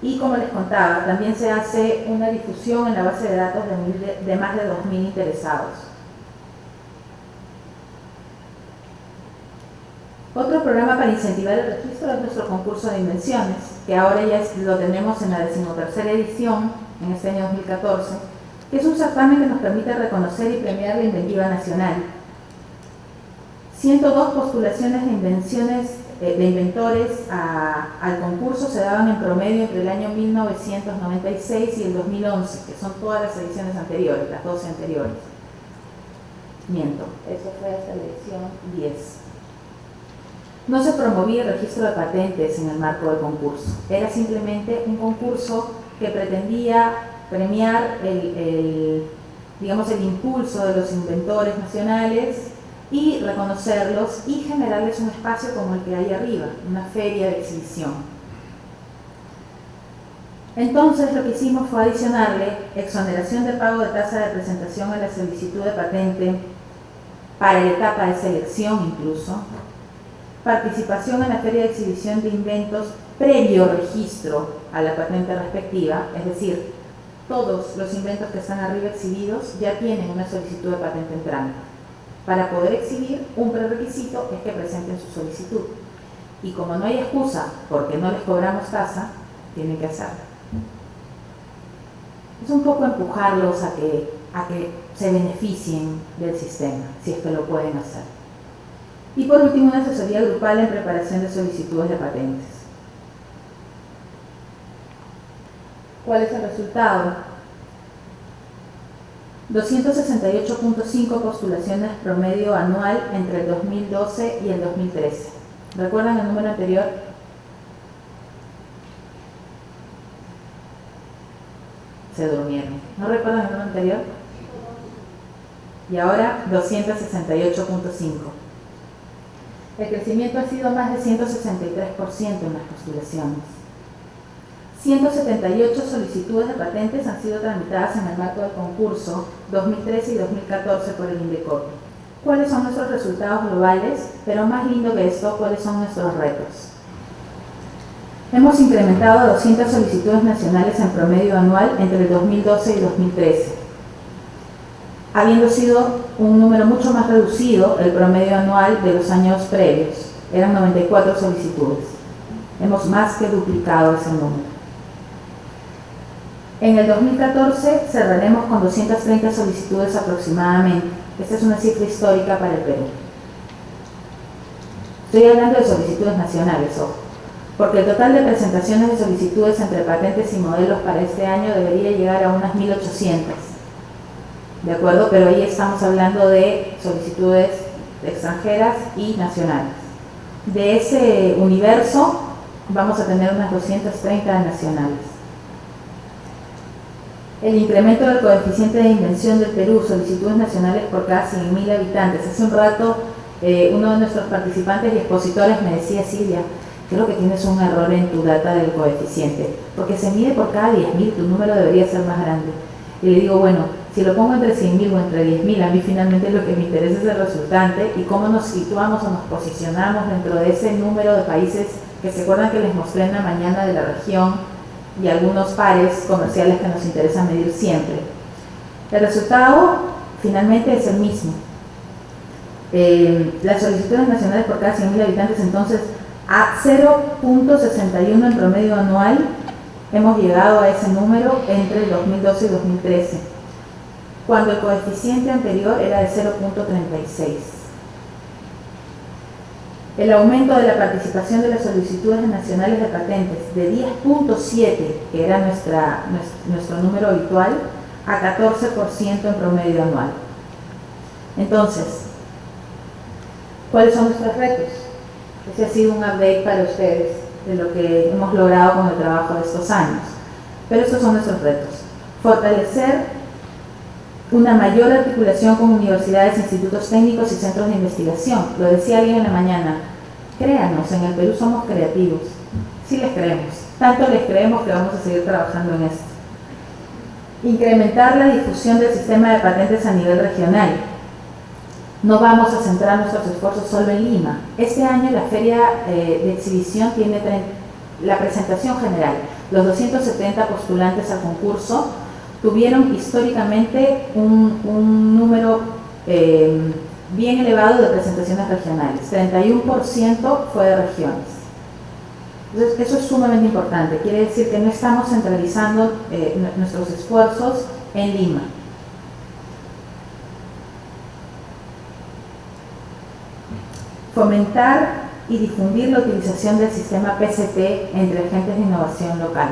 y, como les contaba, también se hace una difusión en la base de datos de más de 2.000 interesados. Otro programa para incentivar el registro es nuestro concurso de invenciones, que ahora ya lo tenemos en la 13ª edición, en este año 2014, que es un certamen que nos permite reconocer y premiar la inventiva nacional. 102 postulaciones de inventores al concurso se daban en promedio entre el año 1996 y el 2011, que son todas las ediciones anteriores, las 12 anteriores. Miento, eso fue hasta la edición 10. No se promovía el registro de patentes en el marco del concurso. Era simplemente un concurso que pretendía premiar el impulso de los inventores nacionales y reconocerlos y generarles un espacio como el que hay arriba, una feria de exhibición. Entonces, lo que hicimos fue adicionarle exoneración de pago de tasa de presentación a la solicitud de patente para la etapa de selección incluso, participación en la feria de exhibición de inventos previo registro a la patente respectiva, es decir, todos los inventos que están arriba exhibidos ya tienen una solicitud de patente en trámite. Para poder exhibir, un prerequisito es que presenten su solicitud. Y como no hay excusa porque no les cobramos tasa, tienen que hacerlo. Es un poco empujarlos a que se beneficien del sistema, si es que lo pueden hacer. Y por último, una asesoría grupal en preparación de solicitudes de patentes. ¿Cuál es el resultado? 268.5 postulaciones promedio anual entre el 2012 y el 2013. ¿Recuerdan el número anterior? se durmieron. ¿No recuerdan el número anterior? Y ahora 268.5. El crecimiento ha sido más de 163% en las postulaciones. 178 solicitudes de patentes han sido tramitadas en el marco del concurso 2013 y 2014 por el INDECOPI. ¿Cuáles son nuestros resultados globales? Pero más lindo que esto, ¿cuáles son nuestros retos? Hemos incrementado 200 solicitudes nacionales en promedio anual entre el 2012 y 2013, habiendo sido un número mucho más reducido el promedio anual de los años previos. Eran 94 solicitudes. Hemos más que duplicado ese número. En el 2014 cerraremos con 230 solicitudes aproximadamente. Esta es una cifra histórica para el Perú. Estoy hablando de solicitudes nacionales, ojo, porque el total de presentaciones de solicitudes entre patentes y modelos para este año debería llegar a unas 1.800. ¿De acuerdo? Pero ahí estamos hablando de solicitudes extranjeras y nacionales. De ese universo vamos a tener unas 230 nacionales. El incremento del coeficiente de invención del Perú, solicitudes nacionales por cada 100.000 habitantes. Hace un rato uno de nuestros participantes y expositores me decía: Silvia, creo que tienes un error en tu data del coeficiente, porque se mide por cada 10.000, tu número debería ser más grande. Y le digo, bueno, si lo pongo entre 100.000 o entre 10.000, a mí finalmente lo que me interesa es el resultante y cómo nos situamos o nos posicionamos dentro de ese número de países que se acuerdan que les mostré en la mañana de la región, y algunos pares comerciales que nos interesa medir siempre. El resultado finalmente es el mismo. Las solicitudes nacionales por cada 100.000 habitantes, entonces, a 0.61 en promedio anual, hemos llegado a ese número entre el 2012 y 2013, cuando el coeficiente anterior era de 0.36. El aumento de la participación de las solicitudes nacionales de patentes de 10.7, que era nuestro número habitual, a 14% en promedio anual. Entonces, ¿cuáles son nuestros retos? Ese ha sido un update para ustedes de lo que hemos logrado con el trabajo de estos años. Pero estos son nuestros retos. Fortalecer una mayor articulación con universidades, institutos técnicos y centros de investigación. Lo decía alguien en la mañana: créanos, en el Perú somos creativos. Sí les creemos, tanto les creemos que vamos a seguir trabajando en esto. Incrementar la difusión del sistema de patentes a nivel regional. No vamos a centrar nuestros esfuerzos solo en Lima. Este año la feria de exhibición tiene la presentación general. Los 270 postulantes al concurso tuvieron históricamente un número bien elevado de presentaciones regionales. 31% fue de regiones. Entonces, eso es sumamente importante. Quiere decir que no estamos centralizando nuestros esfuerzos en Lima. Fomentar y difundir la utilización del sistema PCT entre agentes de innovación local.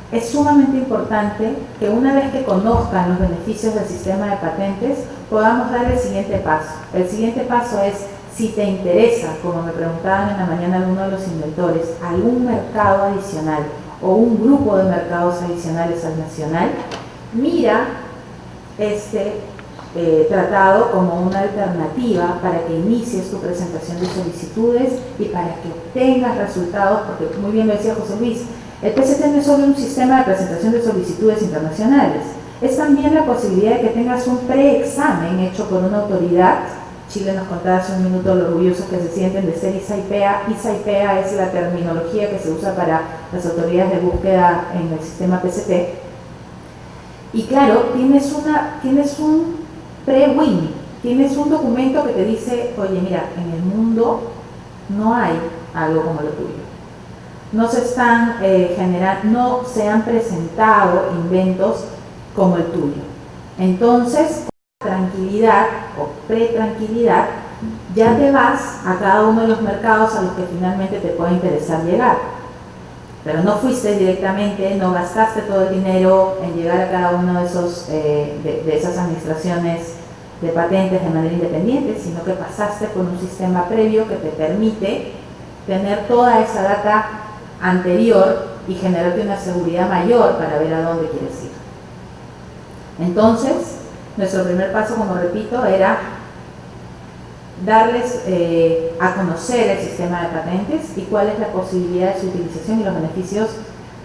Es sumamente importante que una vez que conozcan los beneficios del sistema de patentes, podamos dar el siguiente paso. El siguiente paso es, si te interesa, como me preguntaban en la mañana algunos de los inventores, algún mercado adicional o un grupo de mercados adicionales al nacional, mira este tratado como una alternativa para que inicies tu presentación de solicitudes y para que obtengas resultados, porque muy bien lo decía José Luis, el PCT no es solo un sistema de presentación de solicitudes internacionales, es también la posibilidad de que tengas un preexamen hecho por una autoridad. Chile nos contaba hace un minuto lo orgullosos que se sienten de ser ISA-IPEA. ISA-IPEA es la terminología que se usa para las autoridades de búsqueda en el sistema PCT. Y claro, tienes un pre-win, tienes un documento que te dice, oye, mira, en el mundo no hay algo como lo tuyo. No se han presentado inventos como el tuyo. Entonces, con tranquilidad o pre-tranquilidad, ya te vas a cada uno de los mercados a los que finalmente te puede interesar llegar. Pero no fuiste directamente, no gastaste todo el dinero en llegar a cada uno de esas administraciones de patentes de manera independiente, sino que pasaste por un sistema previo que te permite tener toda esa data anterior y generarte una seguridad mayor para ver a dónde quieres ir. Entonces, nuestro primer paso, como repito, era darles a conocer el sistema de patentes y cuál es la posibilidad de su utilización y los beneficios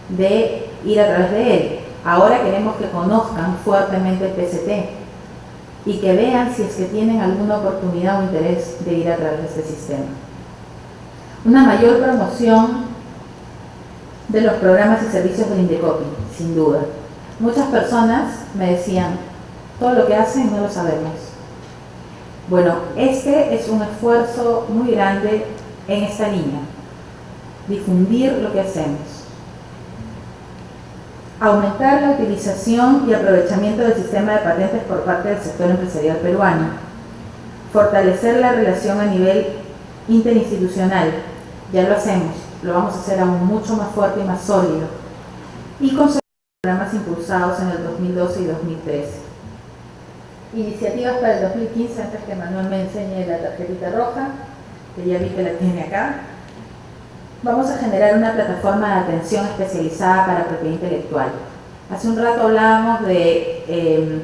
de ir a través de él. Ahora queremos que conozcan fuertemente el PCT y que vean si es que tienen alguna oportunidad o interés de ir a través de este sistema. Una mayor promoción de los programas y servicios del Indecopi, sin duda. Muchas personas me decían, todo lo que hacen no lo sabemos. Bueno, este es un esfuerzo muy grande en esta línea, difundir lo que hacemos. Aumentar la utilización y aprovechamiento del sistema de patentes por parte del sector empresarial peruano. Fortalecer la relación a nivel interinstitucional. Ya lo hacemos, lo vamos a hacer aún mucho más fuerte y más sólido. Y consolidar programas impulsados en el 2012 y 2013. Iniciativas para el 2015, antes que Manuel me enseñe la tarjetita roja, que ya vi que la tiene acá. Vamos a generar una plataforma de atención especializada para propiedad intelectual. Hace un rato hablábamos de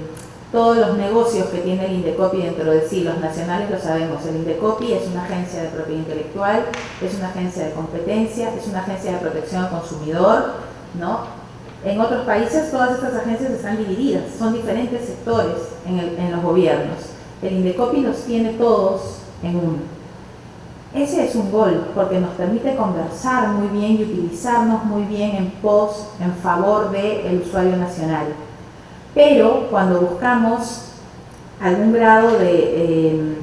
todos los negocios que tiene el Indecopi dentro de sí. Los nacionales lo sabemos, el Indecopi es una agencia de propiedad intelectual, es una agencia de competencia, es una agencia de protección al consumidor, ¿no? En otros países todas estas agencias están divididas, son diferentes sectores en los gobiernos. El Indecopi los tiene todos en uno. Ese es un gol, porque nos permite conversar muy bien y utilizarnos muy bien en favor del usuario nacional. Pero cuando buscamos algún grado de,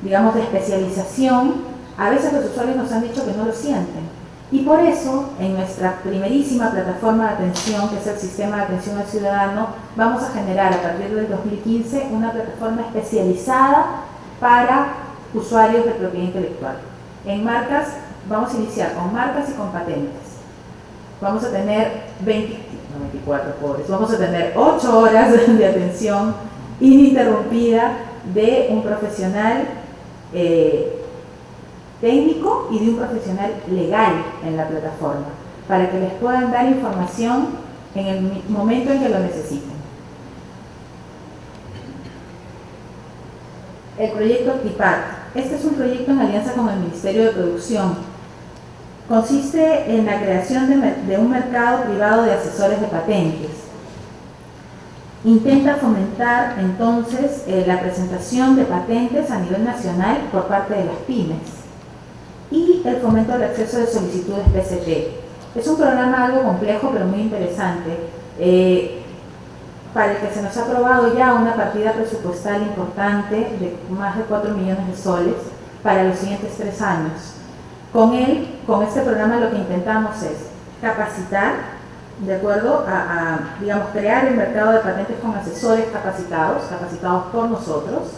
digamos, de especialización, a veces los usuarios nos han dicho que no lo sienten. Y por eso, en nuestra primerísima plataforma de atención, que es el Sistema de Atención al Ciudadano, vamos a generar a partir del 2015 una plataforma especializada para usuarios de propiedad intelectual. En marcas, vamos a iniciar con marcas y con patentes. Vamos a tener 24 pobres, vamos a tener 8 horas de atención ininterrumpida de un profesional técnico y de un profesional legal en la plataforma, para que les puedan dar información en el momento en que lo necesiten. El proyecto TIPAT. Este es un proyecto en alianza con el Ministerio de Producción. Consiste en la creación de un mercado privado de asesores de patentes. Intenta fomentar entonces la presentación de patentes a nivel nacional por parte de las pymes y el fomento del acceso de solicitudes PCT. Es un programa algo complejo pero muy interesante, para el que se nos ha aprobado ya una partida presupuestal importante de más de 4 millones de soles para los siguientes 3 años. Con este programa lo que intentamos es capacitar, de acuerdo digamos, crear el mercado de patentes con asesores capacitados por nosotros.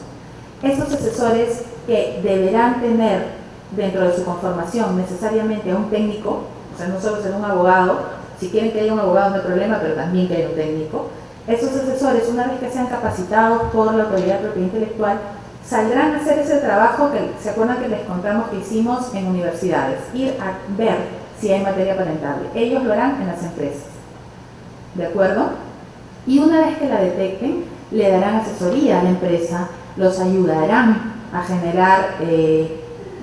Estos asesores que deberán tener dentro de su conformación necesariamente a un técnico, o sea, no solo ser un abogado. Si quieren que haya un abogado no hay problema, pero también que haya un técnico. Estos asesores, una vez que sean capacitados por la Autoridad de Propiedad Intelectual, saldrán a hacer ese trabajo que se acuerdan que les contamos que hicimos en universidades, ir a ver si hay materia patentable. Ellos lo harán en las empresas, ¿de acuerdo? Y una vez que la detecten, le darán asesoría a la empresa, los ayudarán a generar,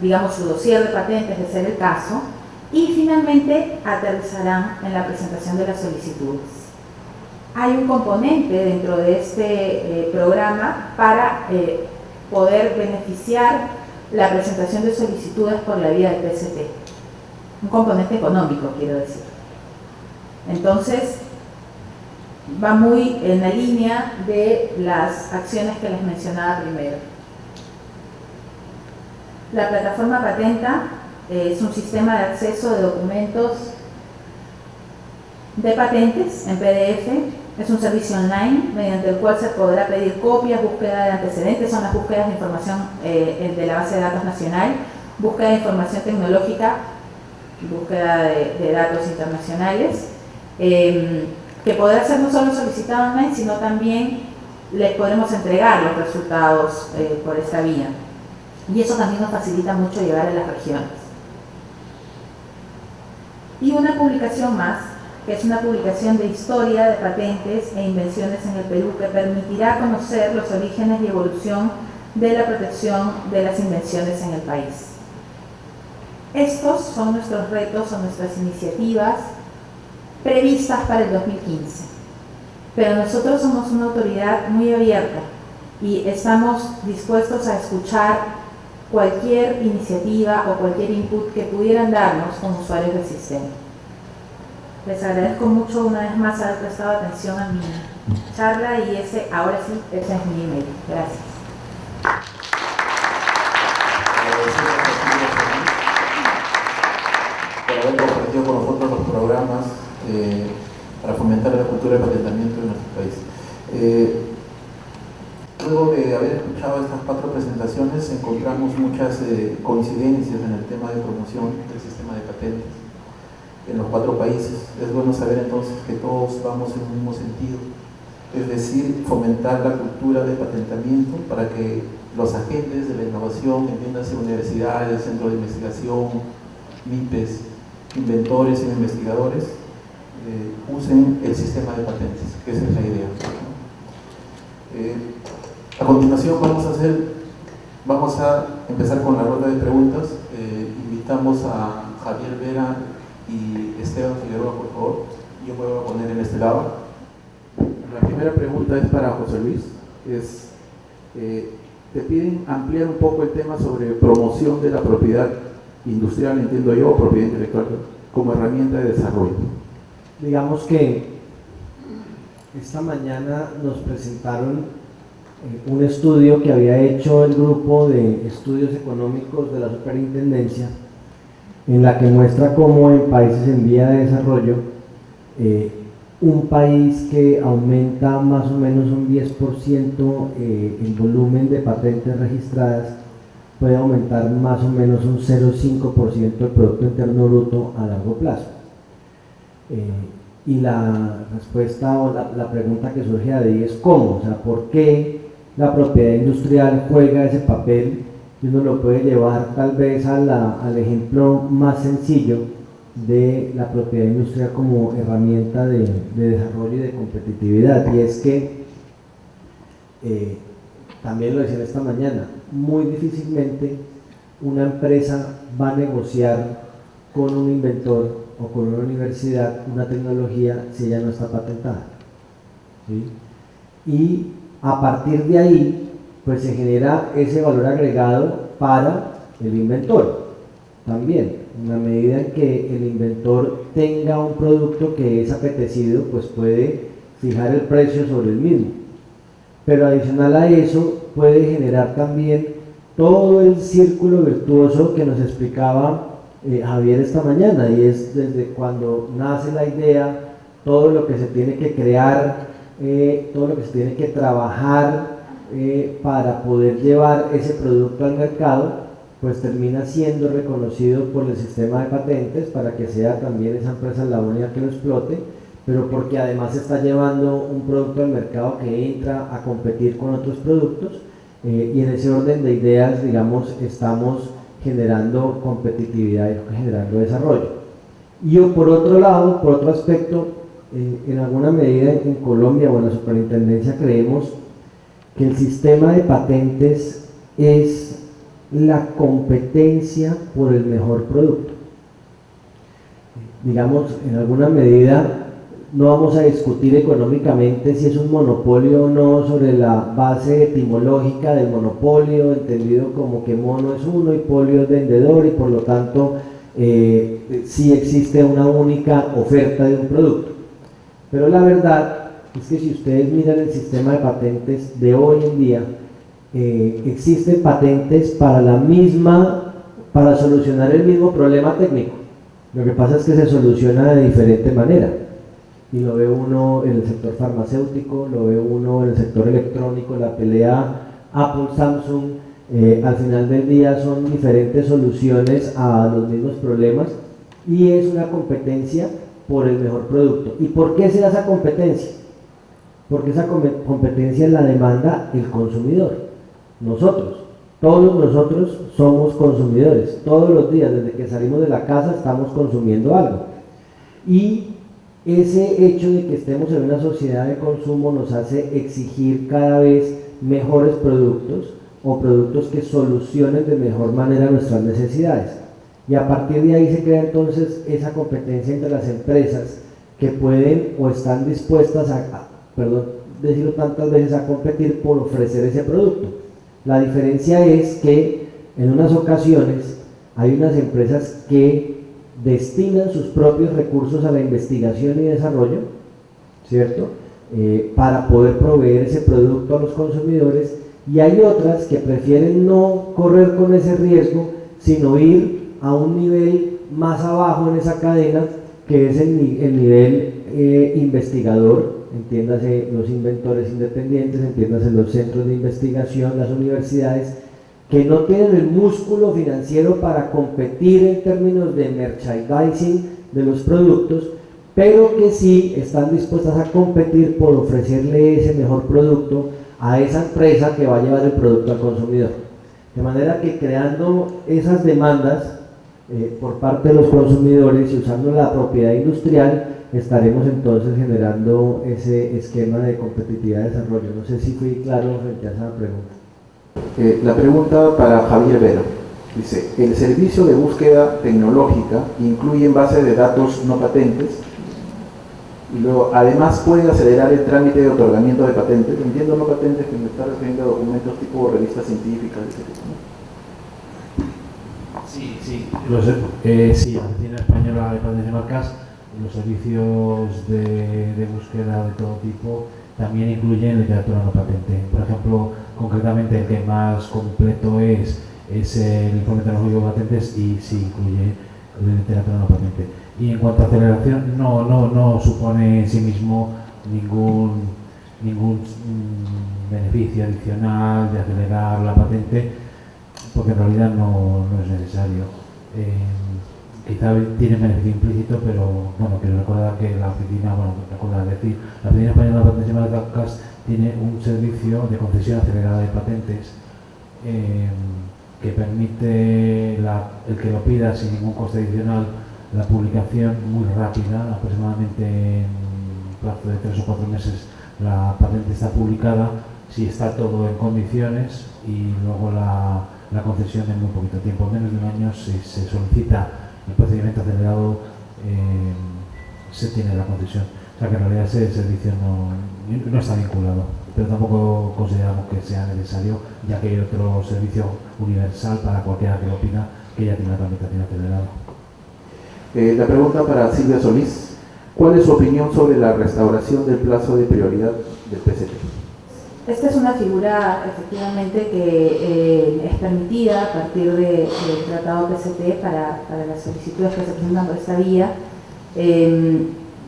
digamos, su dossier de patentes, de ser el caso, y finalmente aterrizarán en la presentación de las solicitudes. Hay un componente dentro de este programa para poder beneficiar la presentación de solicitudes por la vía del PCT. Un componente económico, quiero decir. Entonces, va muy en la línea de las acciones que les mencionaba primero. La plataforma Patenta es un sistema de acceso de documentos de patentes en PDF. Es un servicio online mediante el cual se podrá pedir copias, búsqueda de antecedentes, son las búsquedas de información de la base de datos nacional, búsqueda de información tecnológica, búsqueda de datos internacionales, que podrá ser no solo solicitado online, sino también les podremos entregar los resultados por esta vía. Y eso también nos facilita mucho llegar a las regiones. y una publicación más, que es una publicación de historia de patentes e invenciones en el Perú, que permitirá conocer los orígenes y evolución de la protección de las invenciones en el país. Estos son nuestros retos, son nuestras iniciativas previstas para el 2015. Pero nosotros somos una autoridad muy abierta y estamos dispuestos a escuchar cualquier iniciativa o cualquier input que pudieran darnos como usuarios del sistema. Les agradezco mucho una vez más haber prestado atención a mi charla y ahora sí, ese es mi email. Gracias. Por haber compartido con nosotros los programas para fomentar la cultura de patentamiento en nuestro país. Luego de haber escuchado estas 4 presentaciones, encontramos muchas coincidencias en el tema de promoción del sistema de patentes en los 4 países. Es bueno saber entonces que todos vamos en un mismo sentido, es decir, fomentar la cultura de patentamiento para que los agentes de la innovación, entiéndase universidades, centros de investigación, MIPES, inventores y investigadores, usen el sistema de patentes, que esa es la idea, ¿no? A continuación vamos a empezar con la ronda de preguntas. Invitamos a Javier Vera y Esteban Figueroa, por favor. Yo me voy a poner en este lado. La primera pregunta es para José Luis. Te piden ampliar un poco el tema sobre promoción de la propiedad industrial, entiendo yo, o propiedad intelectual, como herramienta de desarrollo. Digamos que esta mañana nos presentaron un estudio que había hecho el grupo de estudios económicos de la Superintendencia, en la que muestra cómo en países en vía de desarrollo, un país que aumenta más o menos un 10% el volumen de patentes registradas puede aumentar más o menos un 0,5% del Producto Interno Bruto a largo plazo. Y la respuesta o la pregunta que surge de ahí es ¿cómo? O sea, ¿por qué la propiedad industrial juega ese papel? Y uno lo puede llevar tal vez al ejemplo más sencillo de la propiedad industrial como herramienta de desarrollo y de competitividad, y es que también lo decían esta mañana, muy difícilmente una empresa va a negociar con un inventor o con una universidad una tecnología si ella no está patentada, ¿sí? Y a partir de ahí pues se genera ese valor agregado para el inventor también, en la medida en que el inventor tenga un producto que es apetecido, pues puede fijar el precio sobre el mismo, pero adicional a eso puede generar también todo el círculo virtuoso que nos explicaba Javier esta mañana, y es desde cuando nace la idea, todo lo que se tiene que crear, todo lo que se tiene que trabajar para poder llevar ese producto al mercado, pues termina siendo reconocido por el sistema de patentes para que sea también esa empresa la única que lo explote, pero porque además está llevando un producto al mercado que entra a competir con otros productos, y en ese orden de ideas, digamos, estamos generando competitividad y generando desarrollo. Y por otro lado, por otro aspecto, en alguna medida en Colombia o en la Superintendencia creemos que el sistema de patentes es la competencia por el mejor producto. Digamos, en alguna medida no vamos a discutir económicamente si es un monopolio o no sobre la base etimológica del monopolio, entendido como que mono es uno y polio es vendedor, y por lo tanto sí existe una única oferta de un producto. Pero la verdad es que si ustedes miran el sistema de patentes de hoy en día, existen patentes para solucionar el mismo problema técnico. Lo que pasa es que se soluciona de diferente manera, y lo ve uno en el sector farmacéutico, lo ve uno en el sector electrónico, la pelea Apple-Samsung, al final del día son diferentes soluciones a los mismos problemas, y es una competencia por el mejor producto. ¿Y por qué se da esa competencia? Porque esa competencia la demanda el consumidor, nosotros. Todos nosotros somos consumidores, todos los días desde que salimos de la casa estamos consumiendo algo, y ese hecho de que estemos en una sociedad de consumo nos hace exigir cada vez mejores productos o productos que solucionen de mejor manera nuestras necesidades. Y a partir de ahí se crea entonces esa competencia entre las empresas que pueden o están dispuestas decirlo tantas veces, a competir por ofrecer ese producto. La diferencia es que en unas ocasiones hay unas empresas que destinan sus propios recursos a la investigación y desarrollo, ¿cierto? Para poder proveer ese producto a los consumidores, y hay otras que prefieren no correr con ese riesgo, sino ir a un nivel más abajo en esa cadena, que es el nivel investigador, entiéndase los inventores independientes, entiéndase los centros de investigación, las universidades, que no tienen el músculo financiero para competir en términos de merchandising de los productos, pero que sí están dispuestas a competir por ofrecerle ese mejor producto a esa empresa que va a llevar el producto al consumidor. De manera que creando esas demandas por parte de los consumidores y usando la propiedad industrial, estaremos entonces generando ese esquema de competitividad y desarrollo. No sé si fui claro frente a esa pregunta. La pregunta para Javier Vero. Dice, el servicio de búsqueda tecnológica incluye bases de datos no patentes y luego además puede acelerar el trámite de otorgamiento de patentes. Entiendo no patentes que me está refiriendo a documentos tipo revistas científicas, etc. Sí, sí. Sí, la Oficina Española de Patentes y Marcas, los servicios de búsqueda de todo tipo también incluyen literatura no patente. Por ejemplo, concretamente el que más completo es el informe tecnológico de patentes, y sí incluye literatura no patente. Y en cuanto a aceleración, no supone en sí mismo ningún beneficio adicional de acelerar la patente, porque en realidad no es necesario. Quizá tiene beneficio implícito, pero bueno, quiero recordar que la Oficina, la Oficina Española de Patentes y Marcas tiene un servicio de concesión acelerada de patentes que permite el que lo pida sin ningún coste adicional, la publicación muy rápida, aproximadamente en plazo de 3 o 4 meses la patente está publicada, si está todo en condiciones, y luego la concesión en muy poquito tiempo, menos de un año, si se solicita el procedimiento acelerado, se tiene la concesión. O sea que en realidad ese servicio no está vinculado, pero tampoco consideramos que sea necesario, ya que hay otro servicio universal para cualquiera que lo pida, que ya tiene la tramitación acelerada. La pregunta para Silvia Solís. ¿Cuál es su opinión sobre la restauración del plazo de prioridad del PCT? Esta es una figura efectivamente que es permitida a partir del tratado PCT para las solicitudes que se presentan por esta vía.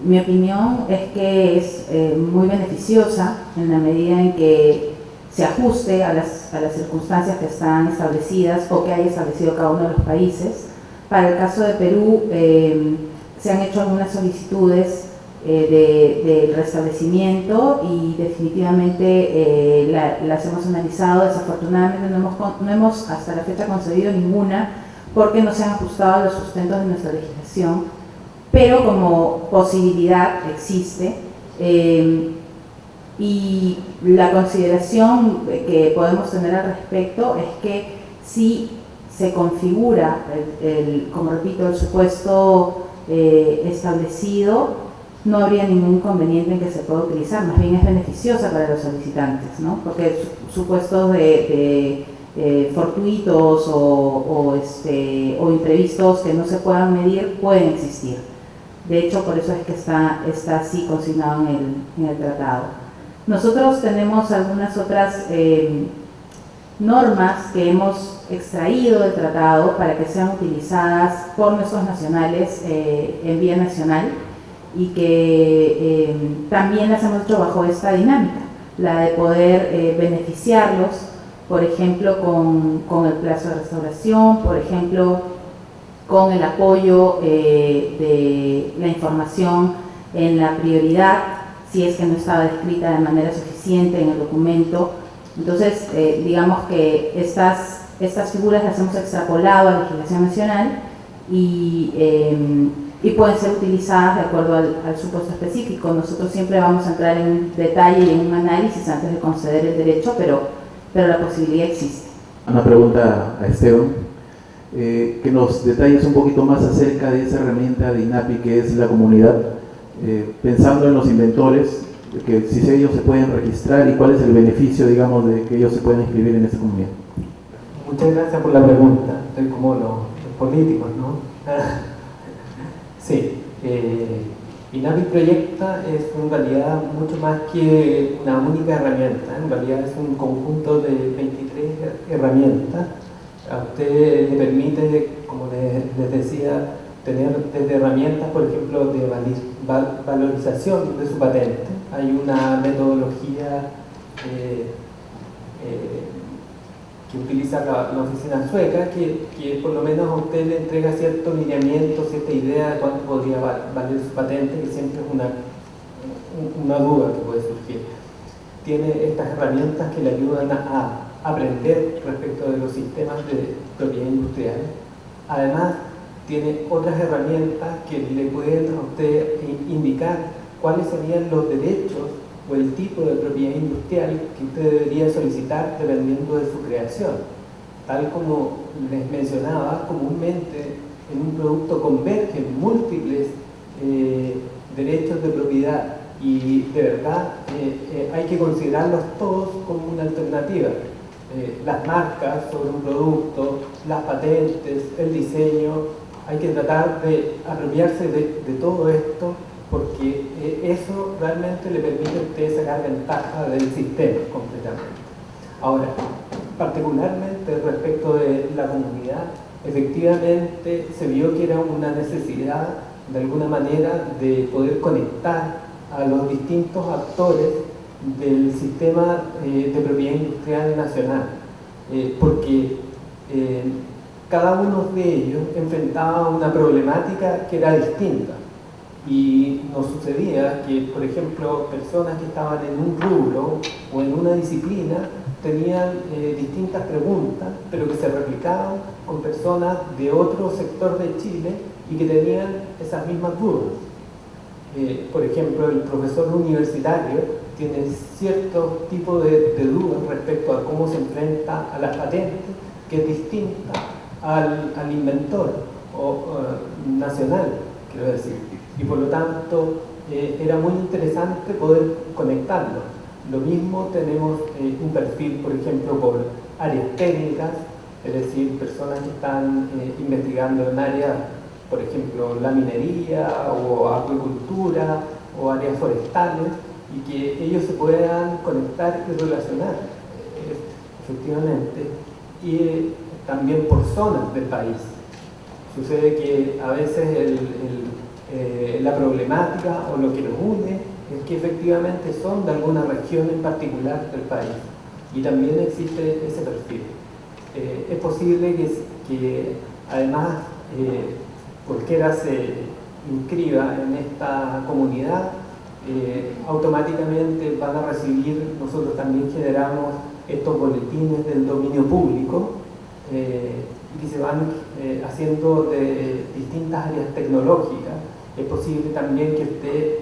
Mi opinión es que es muy beneficiosa en la medida en que se ajuste a las circunstancias que están establecidas o que haya establecido cada uno de los países. Para el caso de Perú, se han hecho algunas solicitudes de restablecimiento y definitivamente las hemos analizado. Desafortunadamente no hemos hasta la fecha concedido ninguna porque no se han ajustado a los sustentos de nuestra legislación, pero como posibilidad existe, y la consideración que podemos tener al respecto es que si se configura, como repito, el supuesto establecido, no habría ningún inconveniente en que se pueda utilizar, más bien es beneficiosa para los solicitantes, ¿no? Porque supuestos de fortuitos o imprevistos que no se puedan medir pueden existir. De hecho, por eso es que está así consignado en el tratado. Nosotros tenemos algunas otras normas que hemos extraído del tratado para que sean utilizadas por nuestros nacionales en vía nacional, y que también las hemos hecho bajo esta dinámica, la de poder beneficiarlos, por ejemplo, con el plazo de restauración, por ejemplo, con el apoyo de la información en la prioridad, si es que no estaba descrita de manera suficiente en el documento. Entonces, digamos que estas figuras las hemos extrapolado a la legislación nacional y y pueden ser utilizadas de acuerdo al supuesto específico. Nosotros siempre vamos a entrar en detalle y en un análisis antes de conceder el derecho, pero la posibilidad existe. Una pregunta a Esteban, que nos detalles un poquito más acerca de esa herramienta de INAPI que es la comunidad, pensando en los inventores, que si ellos se pueden registrar y cuál es el beneficio, digamos, de que ellos se puedan inscribir en esta comunidad. Muchas gracias por la pregunta. Estoy como los políticos, ¿no? Sí, INAPI Proyecta es en realidad mucho más que una única herramienta. En realidad es un conjunto de 23 herramientas. A usted le permite, como les decía, tener desde herramientas, por ejemplo, de valorización de su patente. Hay una metodología que utiliza la oficina sueca, que por lo menos a usted le entrega cierto lineamiento, cierta idea de cuánto podría valer su patente, que siempre es una duda que puede surgir. Tiene estas herramientas que le ayudan a aprender respecto de los sistemas de propiedad industrial. Además, tiene otras herramientas que le pueden a usted indicar cuáles serían los derechos o el tipo de propiedad industrial que usted debería solicitar dependiendo de su creación. Tal como les mencionaba, comúnmente en un producto convergen múltiples derechos de propiedad y de verdad hay que considerarlos todos como una alternativa. Las marcas sobre un producto, las patentes, el diseño, hay que tratar de apropiarse de todo esto porque eso realmente le permite a usted sacar ventaja del sistema completamente. Ahora, particularmente respecto de la comunidad, efectivamente se vio que era una necesidad de alguna manera de poder conectar a los distintos actores del sistema de propiedad industrial nacional, porque cada uno de ellos enfrentaba una problemática que era distinta. Y nos sucedía que, por ejemplo, personas que estaban en un rubro o en una disciplina tenían distintas preguntas, pero que se replicaban con personas de otro sector de Chile y que tenían esas mismas dudas. Por ejemplo, el profesor universitario tiene cierto tipo de dudas respecto a cómo se enfrenta a las patentes, que es distinta al inventor nacional, quiero decir. Y por lo tanto era muy interesante poder conectarlo. Lo mismo tenemos un perfil, por ejemplo, por áreas técnicas, es decir, personas que están investigando en áreas, por ejemplo, la minería o acuicultura o áreas forestales, y que ellos se puedan conectar y relacionar, efectivamente, y también por zonas del país. Sucede que a veces la problemática o lo que nos une es que efectivamente son de alguna región en particular del país, y también existe ese perfil. Es posible que además cualquiera se inscriba en esta comunidad, automáticamente van a recibir, nosotros también generamos estos boletines del dominio público y que se van haciendo de distintas áreas tecnológicas. Es posible también que usted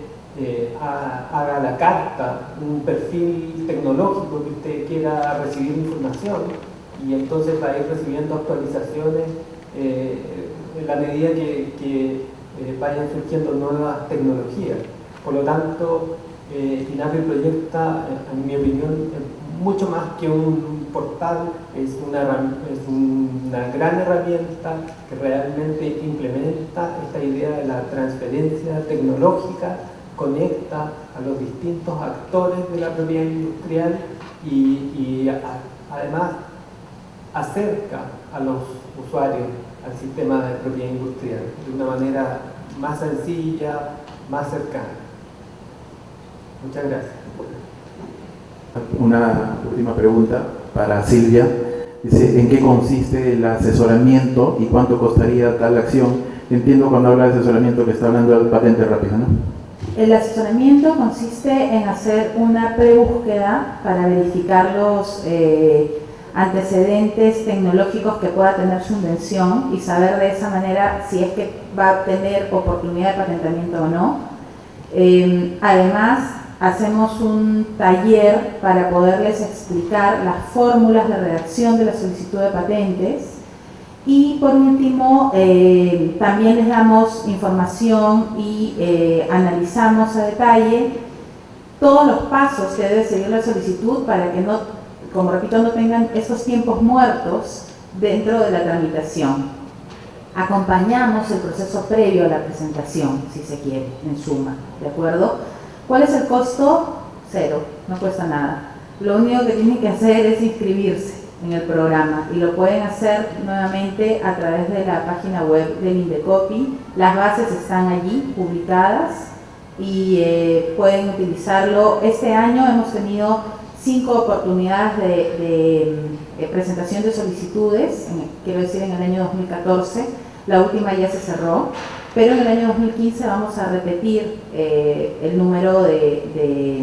haga a la carta un perfil tecnológico que usted quiera recibir información, y entonces va a ir recibiendo actualizaciones en la medida que vayan surgiendo nuevas tecnologías. Por lo tanto, INAPI Proyecta, en mi opinión, es mucho más que un portal, es una gran herramienta que realmente implementa esta idea de la transferencia tecnológica, conecta a los distintos actores de la propiedad industrial y además acerca a los usuarios al sistema de propiedad industrial de una manera más sencilla, más cercana. Muchas gracias. Una última pregunta para Silvia. Dice, ¿en qué consiste el asesoramiento y cuánto costaría tal acción? Entiendo cuando habla de asesoramiento que está hablando de patente rápida, ¿no? El asesoramiento consiste en hacer una prebúsqueda para verificar los antecedentes tecnológicos que pueda tener su invención y saber de esa manera si es que va a tener oportunidad de patentamiento o no. Además, hacemos un taller para poderles explicar las fórmulas de redacción de la solicitud de patentes. Y por último, también les damos información y analizamos a detalle todos los pasos que debe seguir la solicitud para que no, como repito, no tengan esos tiempos muertos dentro de la tramitación. Acompañamos el proceso previo a la presentación, si se quiere, en suma, ¿de acuerdo? ¿Cuál es el costo? Cero, no cuesta nada. Lo único que tienen que hacer es inscribirse en el programa y lo pueden hacer nuevamente a través de la página web del Indecopi. Las bases están allí publicadas y pueden utilizarlo. Este año hemos tenido 5 oportunidades de presentación de solicitudes, quiero decir en el año 2014, la última ya se cerró, pero en el año 2015 vamos a repetir el número de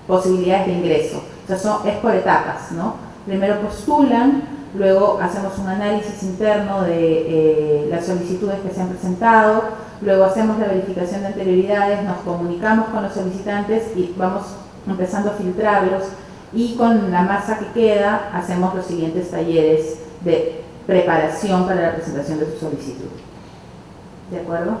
posibilidades de ingreso. O sea, es por etapas, ¿no? Primero postulan, luego hacemos un análisis interno de las solicitudes que se han presentado, luego hacemos la verificación de anterioridades, nos comunicamos con los solicitantes y vamos empezando a filtrarlos, y con la masa que queda hacemos los siguientes talleres de preparación para la presentación de su solicitud. ¿De acuerdo?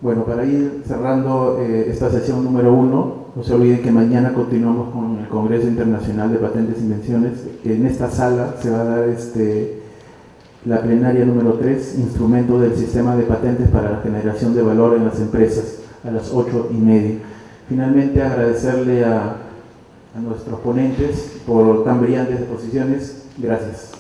Bueno, para ir cerrando esta sesión número 1, no se olviden que mañana continuamos con el Congreso Internacional de Patentes e Invenciones. En esta sala se va a dar la plenaria número 3, Instrumento del Sistema de Patentes para la Generación de Valor en las Empresas, a las 8:30. Finalmente, agradecerle a nuestros ponentes por tan brillantes exposiciones. Gracias.